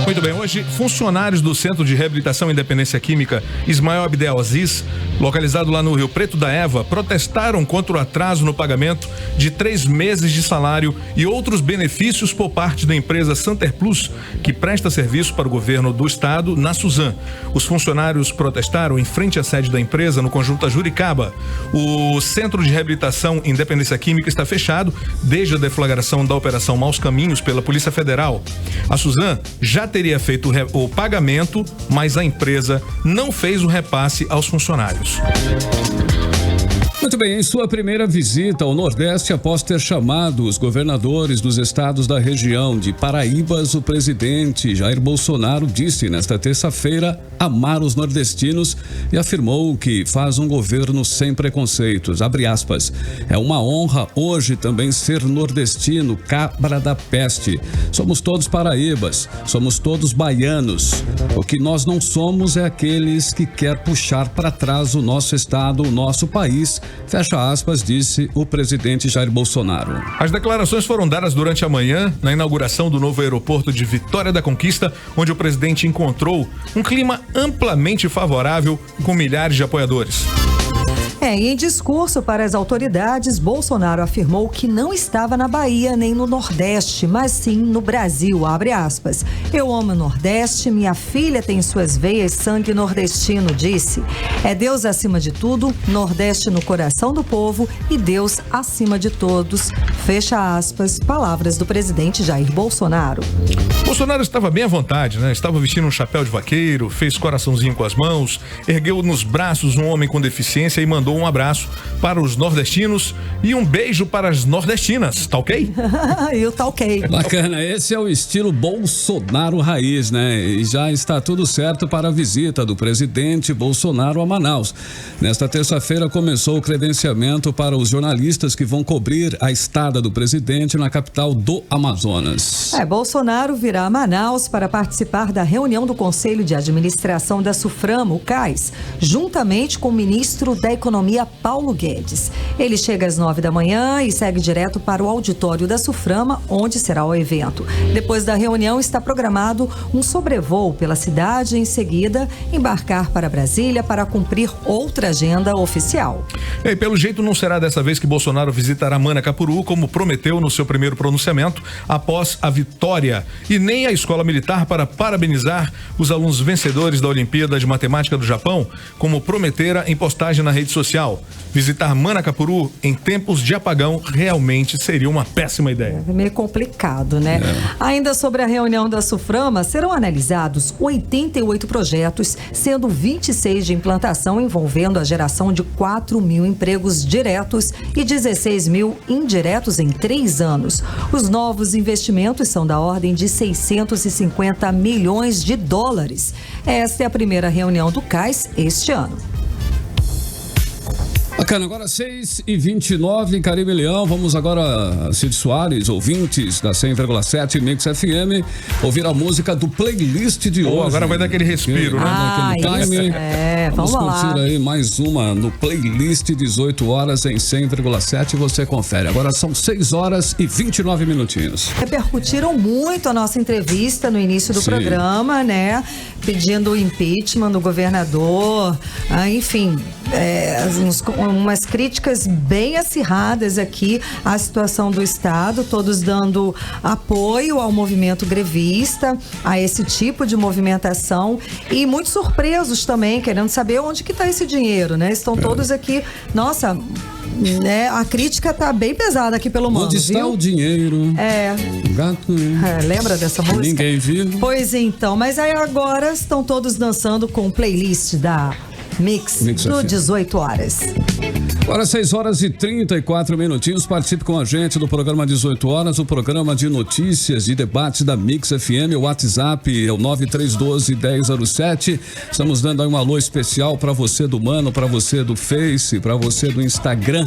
Muito bem, hoje funcionários do Centro de Reabilitação e Independência Química Ismael Abdel Aziz, localizado lá no Rio Preto da Eva, protestaram contra o atraso no pagamento de 3 meses de salário e outros benefícios por parte da empresa Santerplus, que presta serviço para o governo do estado na Suzan. Os funcionários protestaram em frente à sede da empresa no conjunto Juricaba. O Centro de Reabilitação e Independência Química está fechado desde a deflagração da Operação Maus Caminhos pela Polícia Federal. A Suzan já teria feito o pagamento, mas a empresa não fez o repasse aos funcionários. Muito bem, em sua primeira visita ao Nordeste, após ter chamado os governadores dos estados da região de Paraíbas, o presidente Jair Bolsonaro disse nesta terça-feira amar os nordestinos e afirmou que faz um governo sem preconceitos. Abre aspas. É uma honra hoje também ser nordestino, cabra da peste. Somos todos paraíbas, somos todos baianos. O que nós não somos é aqueles que quer puxar para trás o nosso estado, o nosso país. Fecha aspas, disse o presidente Jair Bolsonaro. As declarações foram dadas durante a manhã, na inauguração do novo aeroporto de Vitória da Conquista, onde o presidente encontrou um clima amplamente favorável com milhares de apoiadores. E em discurso para as autoridades, Bolsonaro afirmou que não estava na Bahia nem no Nordeste, mas sim no Brasil, abre aspas. Eu amo o Nordeste, minha filha tem em suas veias sangue nordestino, disse. É Deus acima de tudo, Nordeste no coração do povo e Deus acima de todos. Fecha aspas, palavras do presidente Jair Bolsonaro. Bolsonaro estava bem à vontade, né? Estava vestindo um chapéu de vaqueiro, fez coraçãozinho com as mãos, ergueu nos braços um homem com deficiência e mandou um abraço para os nordestinos e um beijo para as nordestinas, tá ok? E o tá ok. Bacana, esse é o estilo Bolsonaro raiz, né? E já está tudo certo para a visita do presidente Bolsonaro a Manaus. Nesta terça-feira começou o credenciamento para os jornalistas que vão cobrir a estada do presidente na capital do Amazonas. Bolsonaro virá a Manaus para participar da reunião do Conselho de Administração da Suframa, o CAIS, juntamente com o ministro da Economia, Paulo Guedes. Ele chega às 9 da manhã e segue direto para o auditório da Suframa, onde será o evento. Depois da reunião, está programado um sobrevoo pela cidade e, em seguida, embarcar para Brasília para cumprir outra agenda oficial. E pelo jeito, não será dessa vez que Bolsonaro visitará Manacapuru, como prometeu no seu primeiro pronunciamento, após a vitória, e nem a Escola Militar para parabenizar os alunos vencedores da Olimpíada de Matemática do Japão, como prometera em postagem na rede social. Visitar Manacapuru em tempos de apagão realmente seria uma péssima ideia. É meio complicado, né? Ainda sobre a reunião da Suframa, serão analisados 88 projetos, sendo 26 de implantação, envolvendo a geração de 4.000 empregos diretos e 16.000 indiretos em 3 anos. Os novos investimentos são da ordem de 650 milhões de dólares. Esta é a primeira reunião do CAIS este ano. Bacana, agora 6h29, Caribe Leão. Vamos agora, Cid Soares, ouvintes da 100,7 Mix FM, ouvir a música do playlist de hoje. Agora vai dar aquele respiro, né? Time. Vamos curtir lá. aí mais uma no playlist 18 horas em 100,7, você confere. Agora são 6h29 minutinhos. Repercutiram muito a nossa entrevista no início do Sim. programa, né? Pedindo o impeachment do governador, enfim, umas críticas bem acirradas aqui à situação do Estado, todos dando apoio ao movimento grevista, a esse tipo de movimentação e muito surpresos também, querendo saber onde que está esse dinheiro, né? Estão todos aqui, nossa, né? A crítica tá bem pesada aqui pelo mundo. Onde está viu? o dinheiro? Gato. Lembra dessa música? Ninguém viu. Pois então, mas aí agora estão todos dançando com o playlist da Mix do 18 horas. Agora 6h34 minutinhos, participe com a gente do programa 18 horas, o programa de notícias e debates da Mix FM, o WhatsApp é o 9312-1007. Estamos dando aí um alô especial para você do Mano, para você do Face, para você do Instagram.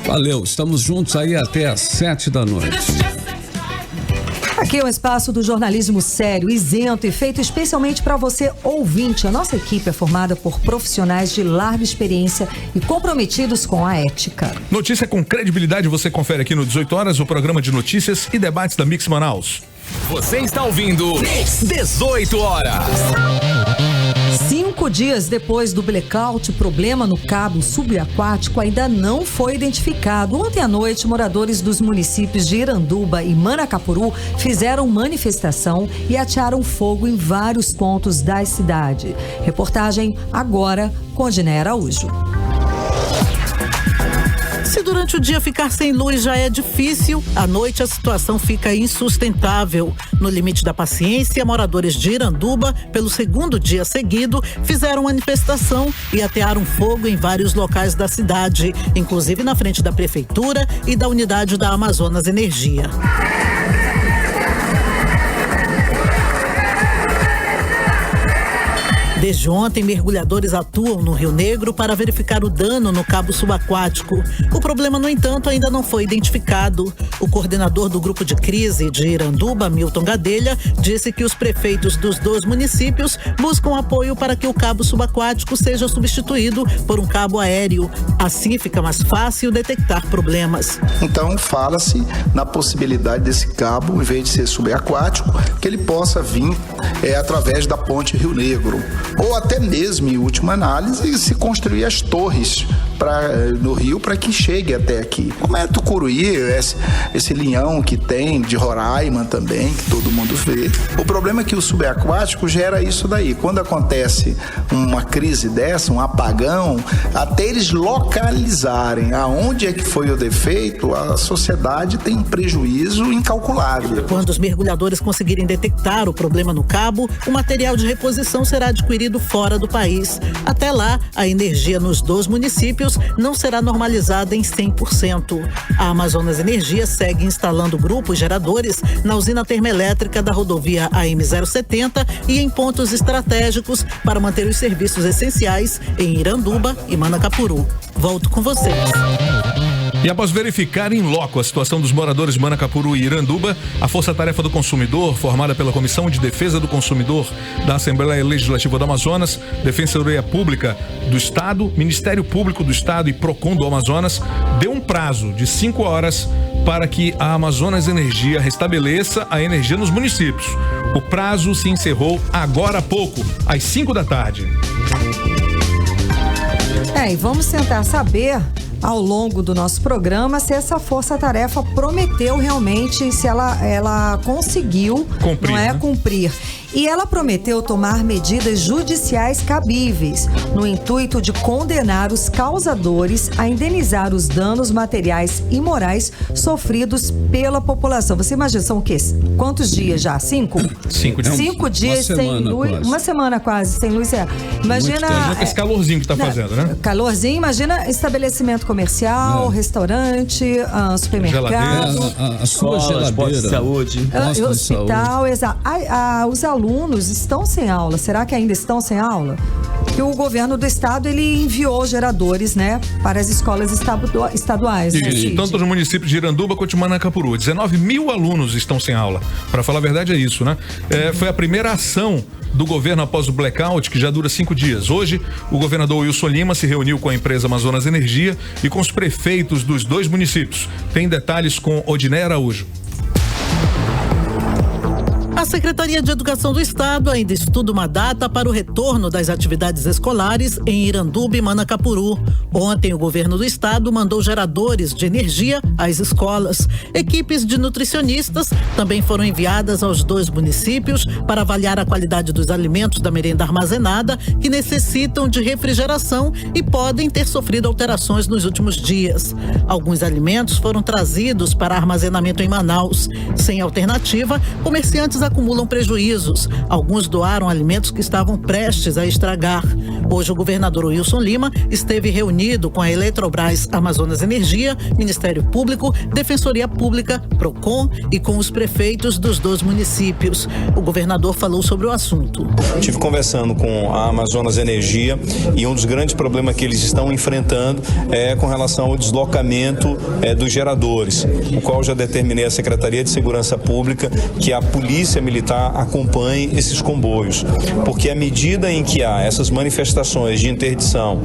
Valeu, estamos juntos aí até às 7 da noite. Aqui é um espaço do jornalismo sério, isento e feito especialmente para você, ouvinte. A nossa equipe é formada por profissionais de larga experiência e comprometidos com a ética. Notícia com credibilidade, você confere aqui no 18 horas, o programa de notícias e debates da Mix Manaus. Você está ouvindo Mix 18 horas. 5 dias depois do blackout, o problema no cabo subaquático ainda não foi identificado. Ontem à noite, moradores dos municípios de Iranduba e Manacapuru fizeram manifestação e atearam fogo em vários pontos da cidade. Reportagem agora com Diné Araújo. Se durante o dia ficar sem luz já é difícil, à noite a situação fica insustentável. No limite da paciência, moradores de Iranduba, pelo segundo dia seguido, fizeram manifestação e atearam fogo em vários locais da cidade, inclusive na frente da prefeitura e da unidade da Amazonas Energia. Desde ontem, mergulhadores atuam no Rio Negro para verificar o dano no cabo subaquático. O problema, no entanto, ainda não foi identificado. O coordenador do grupo de crise de Iranduba, Milton Gadelha, disse que os prefeitos dos 2 municípios buscam apoio para que o cabo subaquático seja substituído por um cabo aéreo. Assim fica mais fácil detectar problemas. Então, fala-se na possibilidade desse cabo, em vez de ser subaquático, que ele possa vir através da ponte Rio Negro. Ou até mesmo, em última análise, se construir as torres no rio para que chegue até aqui. Como é Tucuruí, esse linhão que tem de Roraima também, que todo mundo vê. O problema é que o subaquático gera isso daí. Quando acontece uma crise dessa, um apagão, até eles localizarem aonde é que foi o defeito, a sociedade tem um prejuízo incalculável. Quando os mergulhadores conseguirem detectar o problema no cabo, o material de reposição será adquirido fora do país. Até lá, a energia nos 2 municípios não será normalizada em 100%. A Amazonas Energia segue instalando grupos geradores na usina termoelétrica da rodovia AM070 e em pontos estratégicos para manter os serviços essenciais em Iranduba e Manacapuru. Volto com vocês. E após verificar em loco a situação dos moradores de Manacapuru e Iranduba, a Força Tarefa do Consumidor, formada pela Comissão de Defesa do Consumidor da Assembleia Legislativa do Amazonas, Defensoria Pública do Estado, Ministério Público do Estado e Procon do Amazonas, deu um prazo de 5 horas para que a Amazonas Energia restabeleça a energia nos municípios. O prazo se encerrou agora há pouco, às 5 da tarde. E vamos tentar saber ao longo do nosso programa se essa força-tarefa prometeu realmente, se ela conseguiu cumprir. E ela prometeu tomar medidas judiciais cabíveis, no intuito de condenar os causadores a indenizar os danos materiais e morais sofridos pela população. Você imagina, são o quê? Quantos dias já? 5? 5 dias. 5 dias sem luz. Quase. Uma semana quase sem luz. Imagina esse calorzinho que tá fazendo, né? Calorzinho, imagina estabelecimento comercial, restaurante, supermercado. A sua geladeira. Posto de saúde. Hospital, exato. Os alunos estão sem aula. Será que ainda estão sem aula? que o governo do estado ele enviou geradores, né, para as escolas estaduais. E tanto no município de Iranduba quanto de Manacapuru. 19 mil alunos estão sem aula. Para falar a verdade é isso, né? Foi a primeira ação do governo após o blackout, que já dura 5 dias. Hoje, o governador Wilson Lima se reuniu com a empresa Amazonas Energia e com os prefeitos dos 2 municípios. Tem detalhes com Odiné Araújo. A Secretaria de Educação do Estado ainda estuda uma data para o retorno das atividades escolares em Iranduba e Manacapuru. Ontem, o governo do estado mandou geradores de energia às escolas. Equipes de nutricionistas também foram enviadas aos 2 municípios para avaliar a qualidade dos alimentos da merenda armazenada, que necessitam de refrigeração e podem ter sofrido alterações nos últimos dias. Alguns alimentos foram trazidos para armazenamento em Manaus. Sem alternativa, comerciantes acumulam prejuízos. Alguns doaram alimentos que estavam prestes a estragar. Hoje, o governador Wilson Lima esteve reunido com a Eletrobras Amazonas Energia, Ministério Público, Defensoria Pública, PROCON e com os prefeitos dos 2 municípios. O governador falou sobre o assunto. Estive conversando com a Amazonas Energia e um dos grandes problemas que eles estão enfrentando é com relação ao deslocamento dos geradores, o qual já determinei à Secretaria de Segurança Pública que a Polícia Militar acompanhe esses comboios, porque à medida em que há essas manifestações de interdição,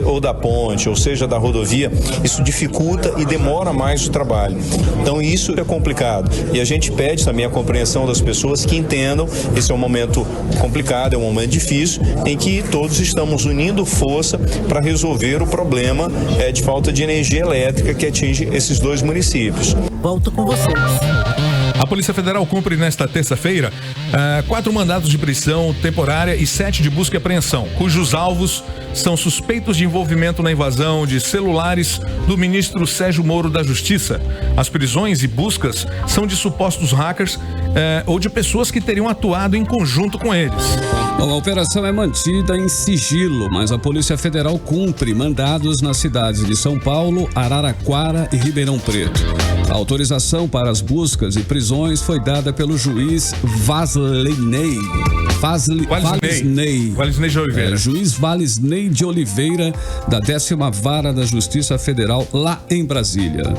ou da ponte, ou seja, da rodovia, isso dificulta e demora mais o trabalho. Então isso é complicado e a gente pede também a compreensão das pessoas que entendam, esse é um momento complicado, é um momento difícil, em que todos estamos unindo força para resolver o problema de falta de energia elétrica que atinge esses 2 municípios. Volto com vocês. A Polícia Federal cumpre nesta terça-feira 4 mandados de prisão temporária e 7 de busca e apreensão, cujos alvos são suspeitos de envolvimento na invasão de celulares do ministro Sérgio Moro da Justiça. As prisões e buscas são de supostos hackers ou de pessoas que teriam atuado em conjunto com eles. Bom, a operação é mantida em sigilo, mas a Polícia Federal cumpre mandados nas cidades de São Paulo, Araraquara e Ribeirão Preto. A autorização para as buscas e prisões foi dada pelo juiz Valisney de Oliveira. Juiz Valisney de Oliveira, da 10ª Vara da Justiça Federal, lá em Brasília.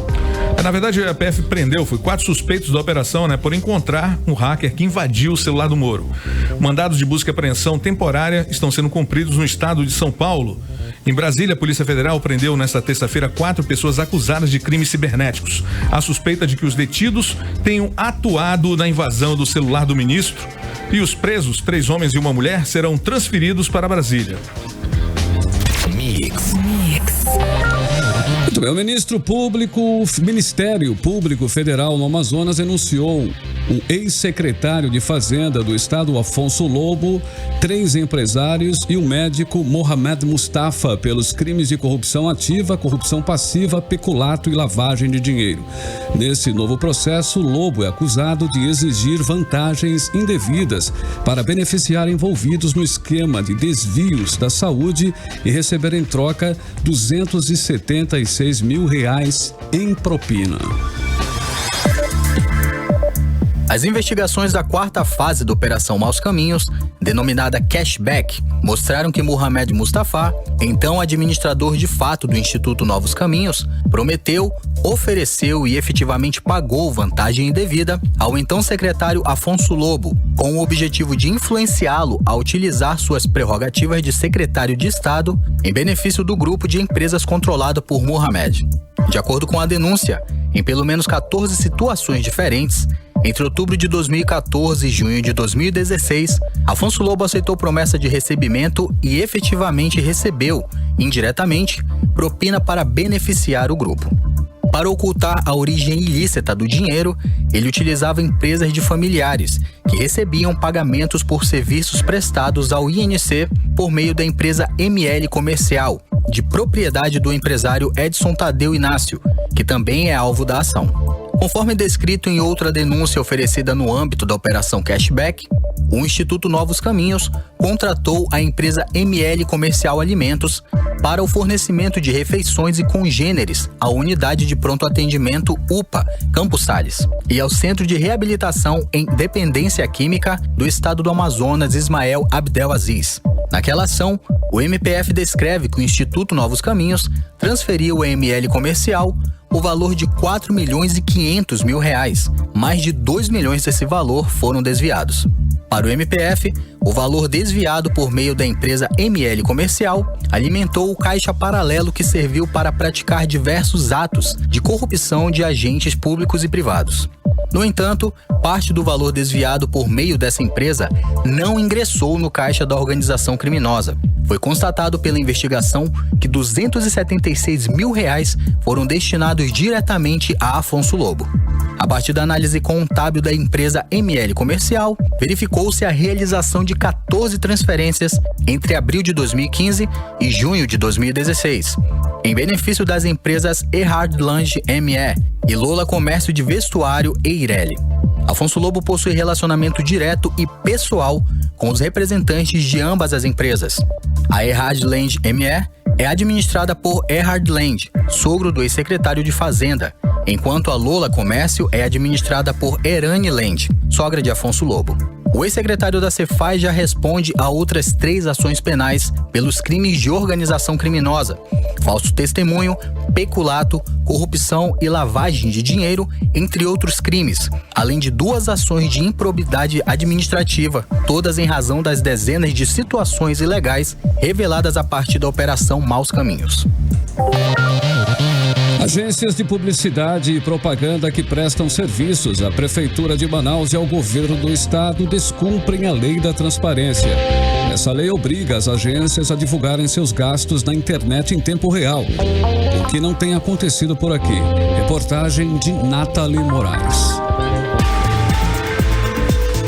Na verdade, a PF prendeu, foi 4 suspeitos da operação, por encontrar um hacker que invadiu o celular do Moro. Mandados de busca e apreensão temporária estão sendo cumpridos no estado de São Paulo. Em Brasília, a Polícia Federal prendeu nesta terça-feira 4 pessoas acusadas de crimes cibernéticos. A suspeita de que os detidos tenham atuado na invasão do celular do ministro. E os presos, 3 homens e uma mulher, serão transferidos para Brasília. Muito bem, o Ministério Público Federal no Amazonas denunciou o ex-secretário de Fazenda do estado, Afonso Lobo, 3 empresários e o médico Mohamed Mustafa pelos crimes de corrupção ativa, corrupção passiva, peculato e lavagem de dinheiro. Nesse novo processo, Lobo é acusado de exigir vantagens indevidas para beneficiar envolvidos no esquema de desvios da saúde e receber em troca R$276 mil em propina. As investigações da 4ª fase da Operação Maus Caminhos, denominada Cashback, mostraram que Mohamed Mustafa, então administrador de fato do Instituto Novos Caminhos, prometeu, ofereceu e efetivamente pagou vantagem indevida ao então secretário Afonso Lobo, com o objetivo de influenciá-lo a utilizar suas prerrogativas de secretário de Estado em benefício do grupo de empresas controlado por Mohamed. De acordo com a denúncia, em pelo menos 14 situações diferentes, entre outubro de 2014 e junho de 2016, Afonso Lobo aceitou promessa de recebimento e efetivamente recebeu, indiretamente, propina para beneficiar o grupo. Para ocultar a origem ilícita do dinheiro, ele utilizava empresas de familiares, que recebiam pagamentos por serviços prestados ao INC por meio da empresa ML Comercial, de propriedade do empresário Edson Tadeu Inácio, que também é alvo da ação. Conforme descrito em outra denúncia oferecida no âmbito da Operação Cashback, o Instituto Novos Caminhos contratou a empresa ML Comercial Alimentos para o fornecimento de refeições e congêneres à unidade de pronto atendimento UPA, Campos Sales, e ao Centro de Reabilitação em Dependência Química do Estado do Amazonas, Ismael Abdel Aziz. Naquela ação, o MPF descreve que o Instituto Novos Caminhos transferiu à ML Comercial o valor de R$ 4.500.000. Mais de 2 milhões desse valor foram desviados. Para o MPF, o valor desviado por meio da empresa ML Comercial alimentou o caixa paralelo que serviu para praticar diversos atos de corrupção de agentes públicos e privados. No entanto, parte do valor desviado por meio dessa empresa não ingressou no caixa da organização criminosa. Foi constatado pela investigação que R$ 276 mil foram destinados diretamente a Afonso Lobo. A partir da análise contábil da empresa ML Comercial, verificou-se a realização de 14 transferências entre abril de 2015 e junho de 2016, em benefício das empresas Erhard Lange ME e Lola Comércio de Vestuário e Eireli. Afonso Lobo possui relacionamento direto e pessoal com os representantes de ambas as empresas. A Erhard Lange ME é administrada por Erhard Lange, sogro do ex-secretário de Fazenda, enquanto a Lola Comércio é administrada por Erane Lange, sogra de Afonso Lobo. O ex-secretário da Cefaz já responde a outras 3 ações penais pelos crimes de organização criminosa, falso testemunho, peculato, corrupção e lavagem de dinheiro, entre outros crimes, além de 2 ações de improbidade administrativa, todas em razão das dezenas de situações ilegais reveladas a partir da Operação Maus Caminhos. Agências de publicidade e propaganda que prestam serviços à Prefeitura de Manaus e ao governo do estado descumprem a lei da transparência. Essa lei obriga as agências a divulgarem seus gastos na internet em tempo real, o que não tem acontecido por aqui. Reportagem de Nathalie Moraes.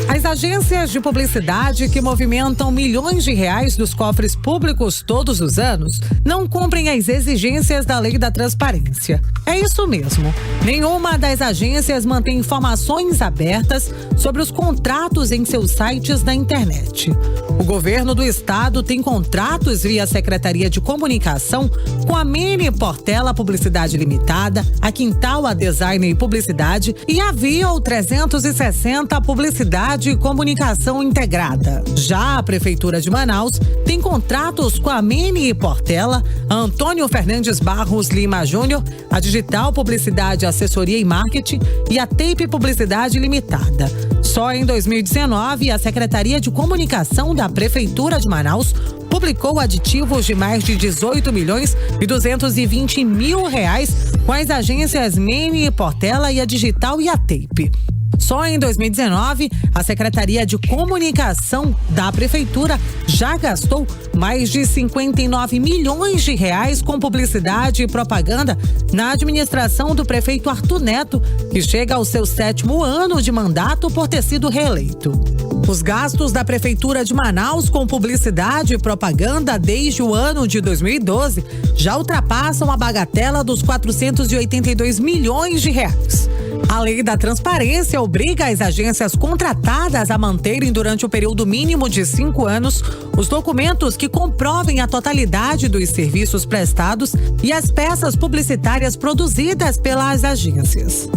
As agências de publicidade que movimentam milhões de reais dos cofres públicos todos os anos não cumprem as exigências da lei da transparência. É isso mesmo. Nenhuma das agências mantém informações abertas sobre os contratos em seus sites na internet. O governo do estado tem contratos via Secretaria de Comunicação com a Mini Portela Publicidade Limitada, a Quintal a Design e Publicidade e a Viol 360 Publicidade e Comunicação Integrada. Já a Prefeitura de Manaus tem contratos com a Mini Portela, a Antônio Fernandes Barros Lima Júnior, a Digital Publicidade Assessoria e Marketing e a Tape Publicidade Limitada. Só em 2019, a Secretaria de Comunicação da Prefeitura de Manaus publicou aditivos de mais de 18 milhões e 220 mil reais com as agências Mini Portela e a Digital e a Tape. Só em 2019, a Secretaria de Comunicação da Prefeitura já gastou mais de 59 milhões de reais com publicidade e propaganda na administração do prefeito Arthur Neto, que chega ao seu 7º ano de mandato por ter sido reeleito. Os gastos da Prefeitura de Manaus com publicidade e propaganda desde o ano de 2012 já ultrapassam a bagatela dos 482 milhões de reais. A lei da transparência obriga as agências contratadas a manterem durante o período mínimo de 5 anos os documentos que comprovem a totalidade dos serviços prestados e as peças publicitárias produzidas pelas agências.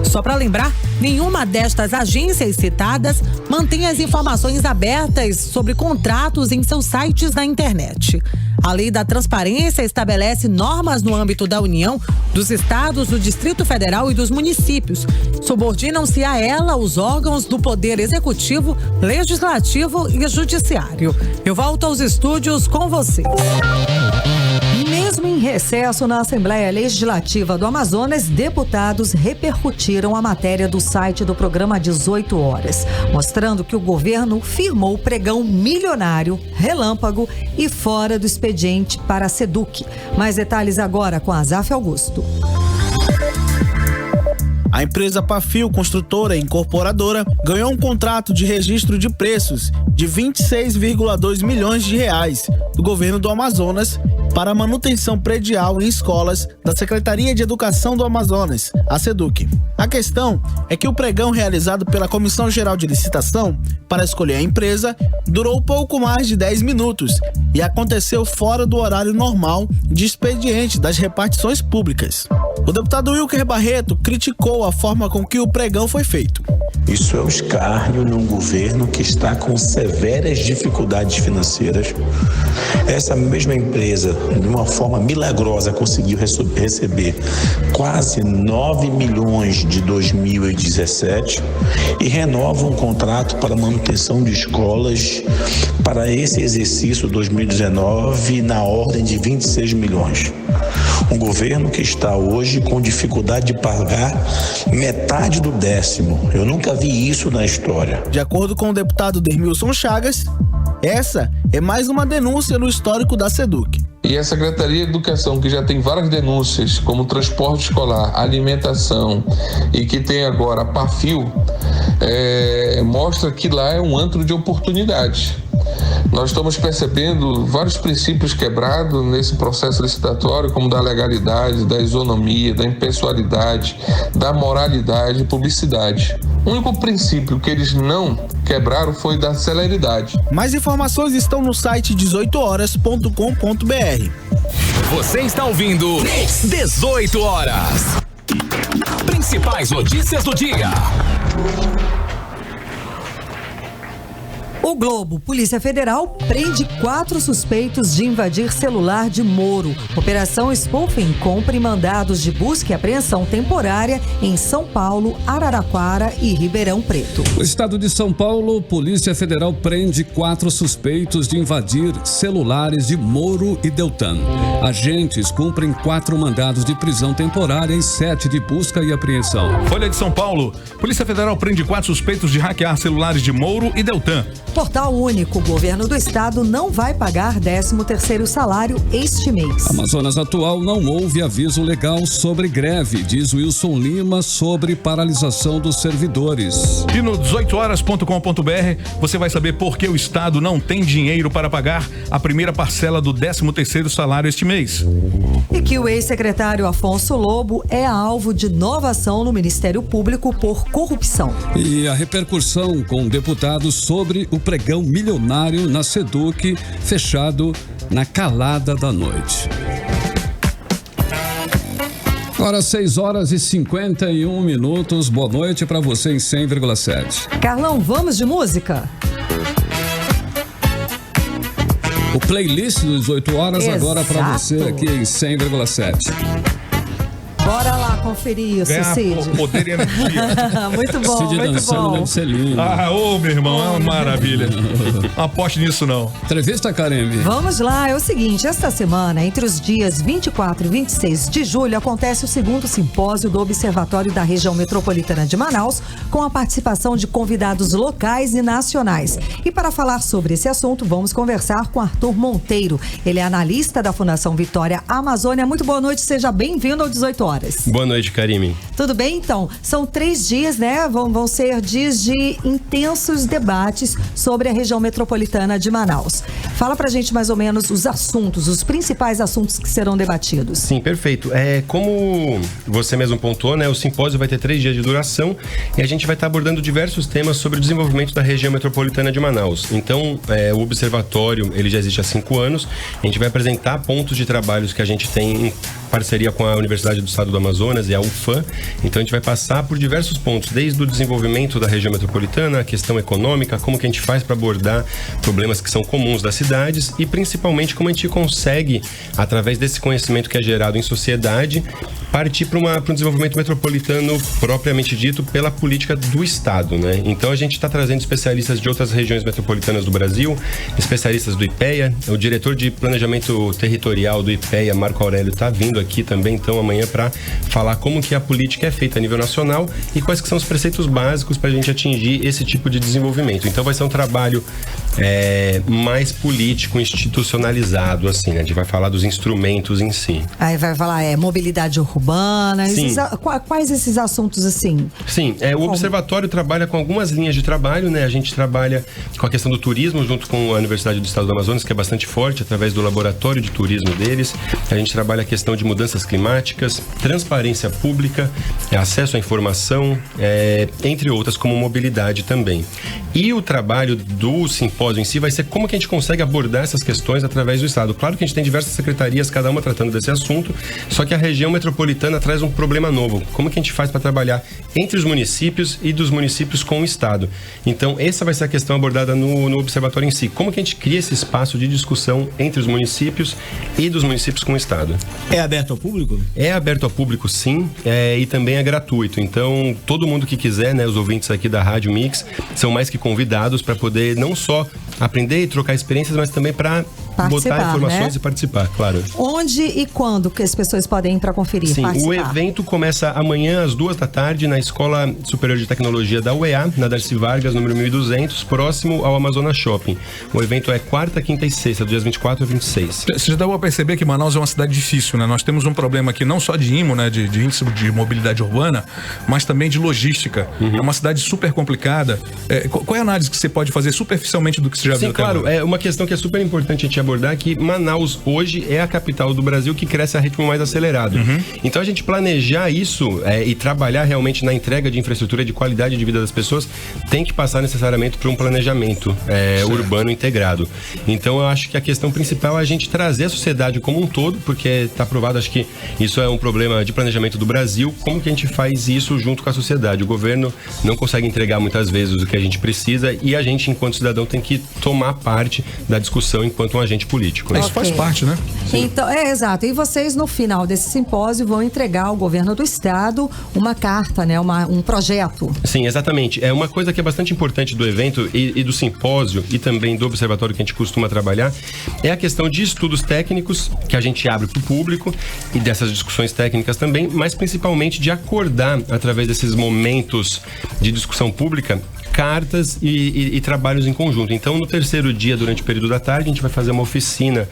Só para lembrar, nenhuma destas agências citadas mantém as informações abertas sobre contratos em seus sites na internet. A lei da transparência estabelece normas no âmbito da União, dos estados, do Distrito Federal e dos municípios. Subordinam-se a ela os órgãos do Poder Executivo, Legislativo e Judiciário. Eu volto aos estúdios com vocês. Mesmo em recesso na Assembleia Legislativa do Amazonas, deputados repercutiram a matéria do site do programa 18 Horas, mostrando que o governo firmou pregão milionário, relâmpago e fora do expediente para a SEDUC. Mais detalhes agora com Azaf Augusto. A empresa Pafil Construtora e Incorporadora ganhou um contrato de registro de preços de 26,2 milhões de reais do governo do Amazonas para a manutenção predial em escolas da Secretaria de Educação do Amazonas, a SEDUC. A questão é que o pregão realizado pela Comissão Geral de Licitação para escolher a empresa durou pouco mais de 10 minutos e aconteceu fora do horário normal de expediente das repartições públicas. O deputado Wilker Barreto criticou a forma com que o pregão foi feito. Isso é um escárnio num governo que está com severas dificuldades financeiras. Essa mesma empresa, de uma forma milagrosa, conseguiu receber quase 9 milhões de 2017 e renova um contrato para manutenção de escolas para esse exercício 2019 na ordem de 26 milhões. Um governo que está hoje com dificuldade de pagar metade do 10º. Eu nunca vi isso na história. De acordo com o deputado Dermilson Chagas, essa é mais uma denúncia no histórico da SEDUC. E a Secretaria de Educação, que já tem várias denúncias, como transporte escolar, alimentação, e que tem agora a Pafil, mostra que lá é um antro de oportunidades. Nós estamos percebendo vários princípios quebrados nesse processo licitatório, como da legalidade, da isonomia, da impessoalidade, da moralidade e publicidade. O único princípio que eles não quebraram foi da celeridade. Mais informações estão no site 18horas.com.br. Você está ouvindo 18 horas. Principais notícias do dia. O Globo, Polícia Federal, prende 4 suspeitos de invadir celular de Moro. Operação Spoofing cumpre mandados de busca e apreensão temporária em São Paulo, Araraquara e Ribeirão Preto. O estado de São Paulo, Polícia Federal prende 4 suspeitos de invadir celulares de Moro e Deltan. Agentes cumprem 4 mandados de prisão temporária e 7 de busca e apreensão. Folha de São Paulo, Polícia Federal prende 4 suspeitos de hackear celulares de Moro e Deltan. Portal Único, o governo do estado não vai pagar 13º salário este mês. Amazonas Atual, não houve aviso legal sobre greve, diz Wilson Lima sobre paralisação dos servidores. E no 18horas.com.br você vai saber por que o estado não tem dinheiro para pagar a primeira parcela do 13º salário este mês. E que o ex-secretário Afonso Lobo é alvo de nova ação no Ministério Público por corrupção. E a repercussão com deputados sobre o pregão milionário na SEDUC, fechado na calada da noite. Agora 6h51. Boa noite para você em 100,7. Carlão, vamos de música? O playlist dos 18 horas. Exato. Agora para você aqui em 100,7. Bora lá conferir isso, Cid. Poder e energia. Muito bom, Cid muito dançando bom. deve ser lindo. Meu irmão, é uma maravilha. Não aposte nisso, não. Entrevista, Kareme. Vamos lá, é o seguinte, esta semana, entre os dias 24 e 26 de julho, acontece o 2º simpósio do Observatório da Região Metropolitana de Manaus, com a participação de convidados locais e nacionais. E para falar sobre esse assunto, vamos conversar com Arthur Monteiro. Ele é analista da Fundação Vitória Amazônia. Muito boa noite, seja bem-vindo ao 18 horas. Boa noite, Karime. Tudo bem, então? São 3 dias, né? Vão ser dias de intensos debates sobre a região metropolitana de Manaus. Fala pra gente mais ou menos os assuntos, os principais assuntos que serão debatidos. Sim, perfeito. Como você mesmo pontuou, né? O simpósio vai ter 3 dias de duração e a gente vai estar abordando diversos temas sobre o desenvolvimento da região metropolitana de Manaus. Então, o observatório, ele já existe há 5 anos. A gente vai apresentar pontos de trabalhos que a gente tem em parceria com a Universidade do Estado do Amazonas e a UFAM. Então a gente vai passar por diversos pontos, desde o desenvolvimento da região metropolitana, a questão econômica, como que a gente faz para abordar problemas que são comuns das cidades e principalmente como a gente consegue, através desse conhecimento que é gerado em sociedade, partir para um desenvolvimento metropolitano propriamente dito pela política do Estado, né? Então a gente está trazendo especialistas de outras regiões metropolitanas do Brasil, especialistas do IPEA, o diretor de planejamento territorial do IPEA, Marco Aurélio, está vindo aqui também, então, amanhã para falar como que a política é feita a nível nacional e quais que são os preceitos básicos para a gente atingir esse tipo de desenvolvimento. Então vai ser um trabalho mais político, institucionalizado, assim, né? A gente vai falar dos instrumentos em si. Aí vai falar mobilidade urbana, quais esses assuntos assim? Sim, o Observatório trabalha com algumas linhas de trabalho, né? A gente trabalha com a questão do turismo junto com a Universidade do Estado do Amazonas, que é bastante forte, através do laboratório de turismo deles. A gente trabalha a questão de mudanças climáticas, transparência pública, acesso à informação, entre outras, como mobilidade também. E o trabalho do simpósio em si vai ser como que a gente consegue abordar essas questões através do Estado. Claro que a gente tem diversas secretarias, cada uma tratando desse assunto, só que a região metropolitana traz um problema novo. Como que a gente faz para trabalhar entre os municípios e dos municípios com o Estado? Então, essa vai ser a questão abordada no Observatório em si. Como que a gente cria esse espaço de discussão entre os municípios e dos municípios com o Estado? É aberto ao público? É aberto ao público, sim, e também é gratuito. Então, todo mundo que quiser, né, os ouvintes aqui da Rádio Mix, são mais que convidados para poder não só aprender e trocar experiências, mas também para botar informações, né? E participar, claro. Onde e quando que as pessoas podem ir para conferir? Sim, participar? O evento começa amanhã às 14h na Escola Superior de Tecnologia da UEA, na Darcy Vargas, número 1200, próximo ao Amazonas Shopping. O evento é quarta, quinta e sexta, dias 24 a 26. Você já dá para perceber que Manaus é uma cidade difícil, né? Nós temos um problema aqui não só de IMO, né? De índice de mobilidade urbana, mas também de logística. É uma cidade super complicada. Qual é a análise que você pode fazer superficialmente do que você já viu? Sim, claro. É uma questão que é super importante a gente abordar, que Manaus hoje é a capital do Brasil que cresce a ritmo mais acelerado. Então a gente planejar isso e trabalhar realmente na entrega de infraestrutura de qualidade de vida das pessoas tem que passar necessariamente por um planejamento urbano integrado. Então eu acho que a questão principal é a gente trazer a sociedade como um todo, porque está provado, acho que isso é um problema de planejamento do Brasil. Como que a gente faz isso junto com a sociedade? O governo não consegue entregar muitas vezes o que a gente precisa e a gente, enquanto cidadão, tem que tomar parte da discussão enquanto um agente político. Isso faz parte, né? Então, exato. E vocês, no final desse simpósio, vão entregar ao governo do estado uma carta, né? Um projeto. Sim, exatamente. É uma coisa que é bastante importante do evento e do simpósio e também do observatório que a gente costuma trabalhar, é a questão de estudos técnicos que a gente abre para o público e dessas discussões técnicas também, mas principalmente de acordar, através desses momentos de discussão pública, cartas e trabalhos em conjunto. Então, no terceiro dia, durante o período da tarde, a gente vai fazer uma oficina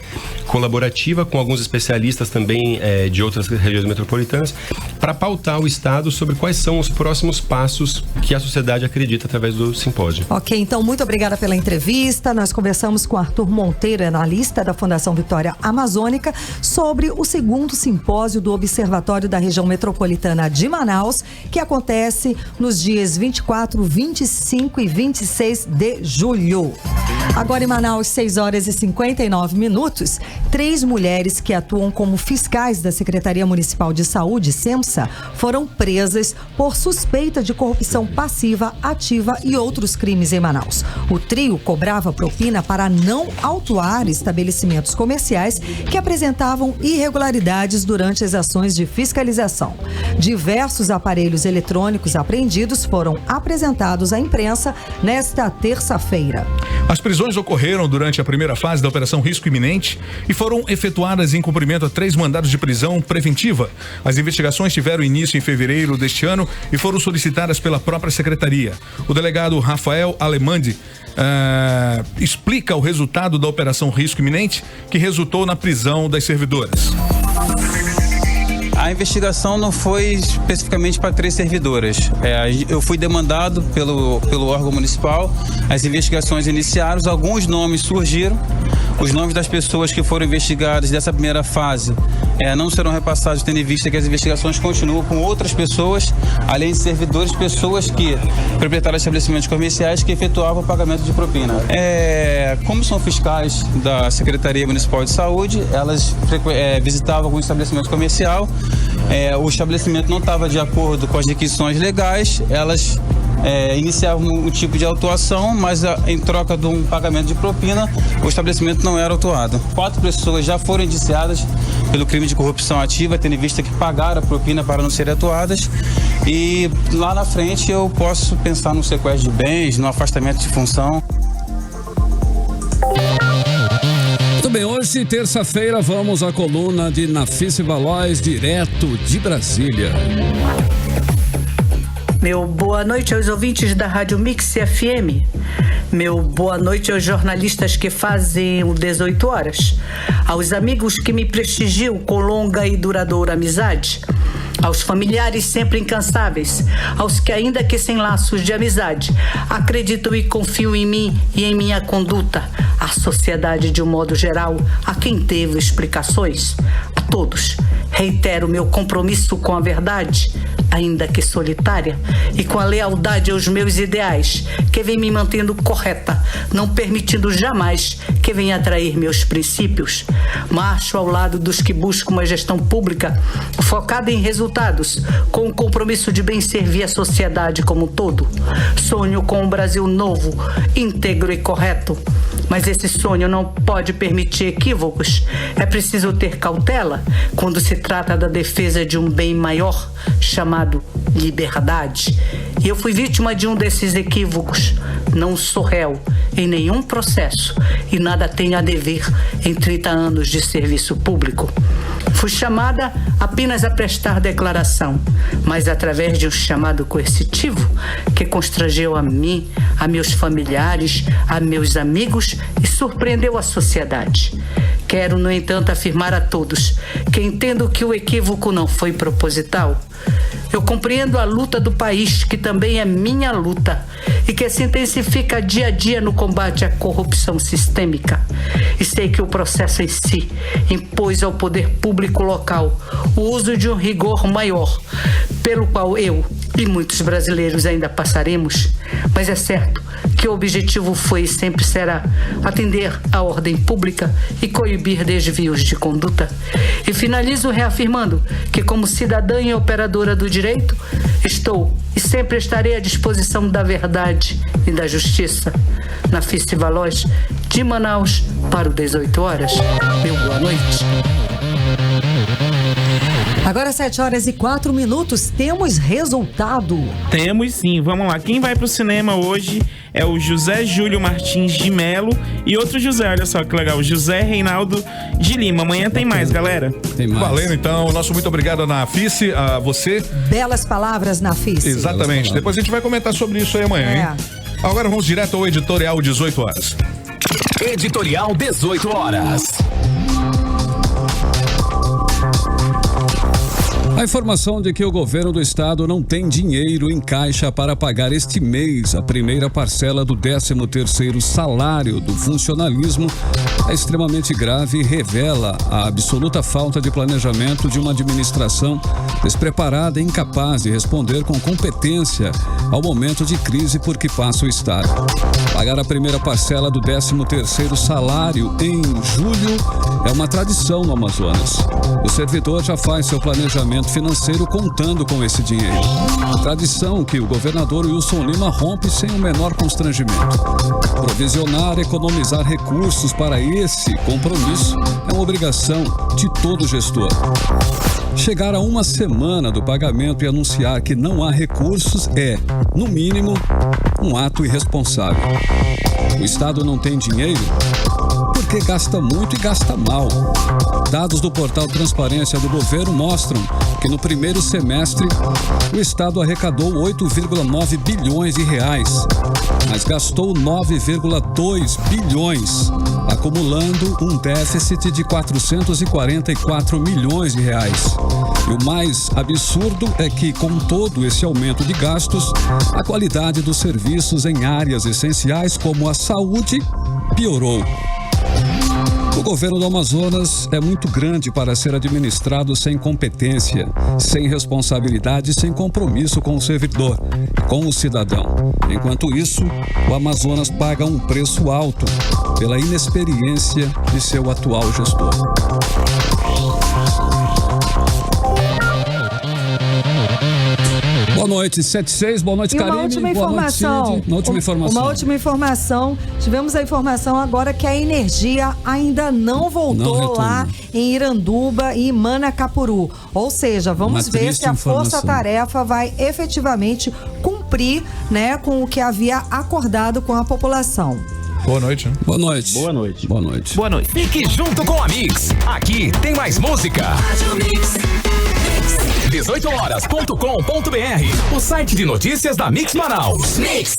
colaborativa com alguns especialistas também de outras regiões metropolitanas para pautar o Estado sobre quais são os próximos passos que a sociedade acredita através do simpósio. Ok, então muito obrigada pela entrevista. Nós conversamos com Arthur Monteiro, analista da Fundação Vitória Amazônica, sobre o segundo simpósio do Observatório da Região Metropolitana de Manaus, que acontece nos dias 24, 25 e 26 de julho. Agora em Manaus, 6h59, 3 mulheres que atuam como fiscais da Secretaria Municipal de Saúde, SEMSA, foram presas por suspeita de corrupção passiva, ativa e outros crimes em Manaus. O trio cobrava propina para não autuar estabelecimentos comerciais que apresentavam irregularidades durante as ações de fiscalização. Diversos aparelhos eletrônicos apreendidos foram apresentados à imprensa nesta terça-feira. As prisões ocorreram durante a primeira fase da Operação Risco Iminente e foram efetuadas em cumprimento a 3 mandados de prisão preventiva. As investigações tiveram início em fevereiro deste ano e foram solicitadas pela própria Secretaria. O delegado Rafael Alemandi explica o resultado da Operação Risco Iminente, que resultou na prisão das servidoras. A investigação não foi especificamente para 3 servidoras. Eu fui demandado pelo órgão municipal, as investigações iniciaram, alguns nomes surgiram. Os nomes das pessoas que foram investigadas dessa primeira fase não serão repassados, tendo em vista que as investigações continuam com outras pessoas, além de servidores, pessoas que proprietários de estabelecimentos comerciais que efetuavam o pagamento de propina. Como são fiscais da Secretaria Municipal de Saúde, elas visitavam algum estabelecimento comercial, o estabelecimento não estava de acordo com as requisições legais, elas iniciavam um tipo de autuação, mas em troca de um pagamento de propina, o estabelecimento não era autuado. 4 pessoas já foram indiciadas pelo crime de corrupção ativa, tendo em vista que pagaram a propina para não serem atuadas, e lá na frente eu posso pensar no sequestro de bens, no afastamento de função. Muito bem, hoje, terça-feira, vamos à coluna de Nafísse Valois, direto de Brasília. Meu boa noite aos ouvintes da Rádio Mix FM. Meu boa noite aos jornalistas que fazem o 18 horas. Aos amigos que me prestigiam com longa e duradoura amizade. Aos familiares sempre incansáveis. Aos que, ainda que sem laços de amizade, acreditam e confiam em mim e em minha conduta. À sociedade de um modo geral, a quem teve explicações. A todos, reitero meu compromisso com a verdade, ainda que solitária, e com a lealdade aos meus ideais, que vem me mantendo correta, não permitindo jamais que venha trair meus princípios. Marcho ao lado dos que buscam uma gestão pública focada em resultados, com o compromisso de bem servir a sociedade como um todo. Sonho com um Brasil novo, íntegro e correto. Mas esse sonho não pode permitir equívocos. É preciso ter cautela quando se trata da defesa de um bem maior, chamado liberdade. E eu fui vítima de um desses equívocos. Não sou réu em nenhum processo e nada tenho a dever em 30 anos de serviço público. Fui chamada apenas a prestar declaração, mas através de um chamado coercitivo que constrangeu a mim, a meus familiares, a meus amigos e surpreendeu a sociedade. Quero, no entanto, afirmar a todos que entendo que o equívoco não foi proposital. Eu compreendo a luta do país, que também é minha luta, e que se intensifica dia a dia no combate à corrupção sistêmica. E sei que o processo em si impôs ao poder público local o uso de um rigor maior, pelo qual eu e muitos brasileiros ainda passaremos, mas é certo que o objetivo foi e sempre será atender à ordem pública e coibir desvios de conduta. E finalizo reafirmando que, como cidadã e operadora do direito, estou e sempre estarei à disposição da verdade e da justiça. Nafísse Valois, de Manaus, para o 18 horas. Meu boa noite. Agora 7h04, temos resultado. Temos sim, vamos lá. Quem vai pro cinema hoje é o José Júlio Martins de Melo e outro José, olha só que legal, José Reinaldo de Lima. Amanhã tem mais, galera. Tem mais. Valendo então, nosso muito obrigado, Nafísse, a você. Belas palavras, Nafísse. Exatamente, depois a gente vai comentar sobre isso aí amanhã, hein? Agora vamos direto ao editorial 18 horas. Editorial 18 horas. A informação de que o governo do estado não tem dinheiro em caixa para pagar este mês a primeira parcela do 13º salário do funcionalismo é extremamente grave e revela a absoluta falta de planejamento de uma administração despreparada e incapaz de responder com competência ao momento de crise por que passa o estado. Pagar a primeira parcela do 13º salário em julho é uma tradição no Amazonas. O servidor já faz seu planejamento financeiro contando com esse dinheiro. Tradição que o governador Wilson Lima rompe sem o menor constrangimento. Provisionar, economizar recursos para esse compromisso é uma obrigação de todo gestor. Chegar a uma semana do pagamento e anunciar que não há recursos é, no mínimo, um ato irresponsável. O Estado não tem dinheiro porque gasta muito e gasta mal. Dados do portal Transparência do Governo mostram que no primeiro semestre o Estado arrecadou 8,9 bilhões de reais, mas gastou 9,2 bilhões, acumulando um déficit de 444 milhões de reais. E o mais absurdo é que, com todo esse aumento de gastos, a qualidade dos serviços em áreas essenciais como a saúde piorou. O governo do Amazonas é muito grande para ser administrado sem competência, sem responsabilidade e sem compromisso com o servidor, com o cidadão. Enquanto isso, o Amazonas paga um preço alto pela inexperiência de seu atual gestor. Boa noite, 76. Boa noite, Karine. Uma última informação. Uma última informação. Tivemos a informação agora que a energia ainda não voltou lá em Iranduba e Manacapuru. Ou seja, vamos ver se a Força-Tarefa vai efetivamente cumprir, né, com o que havia acordado com a população. Boa noite. Né? Boa noite. Boa noite. Boa noite. Boa noite. Fique junto com a Mix. Aqui tem mais música. 18horas.com.br, o site de notícias da Mix Manaus. Mix.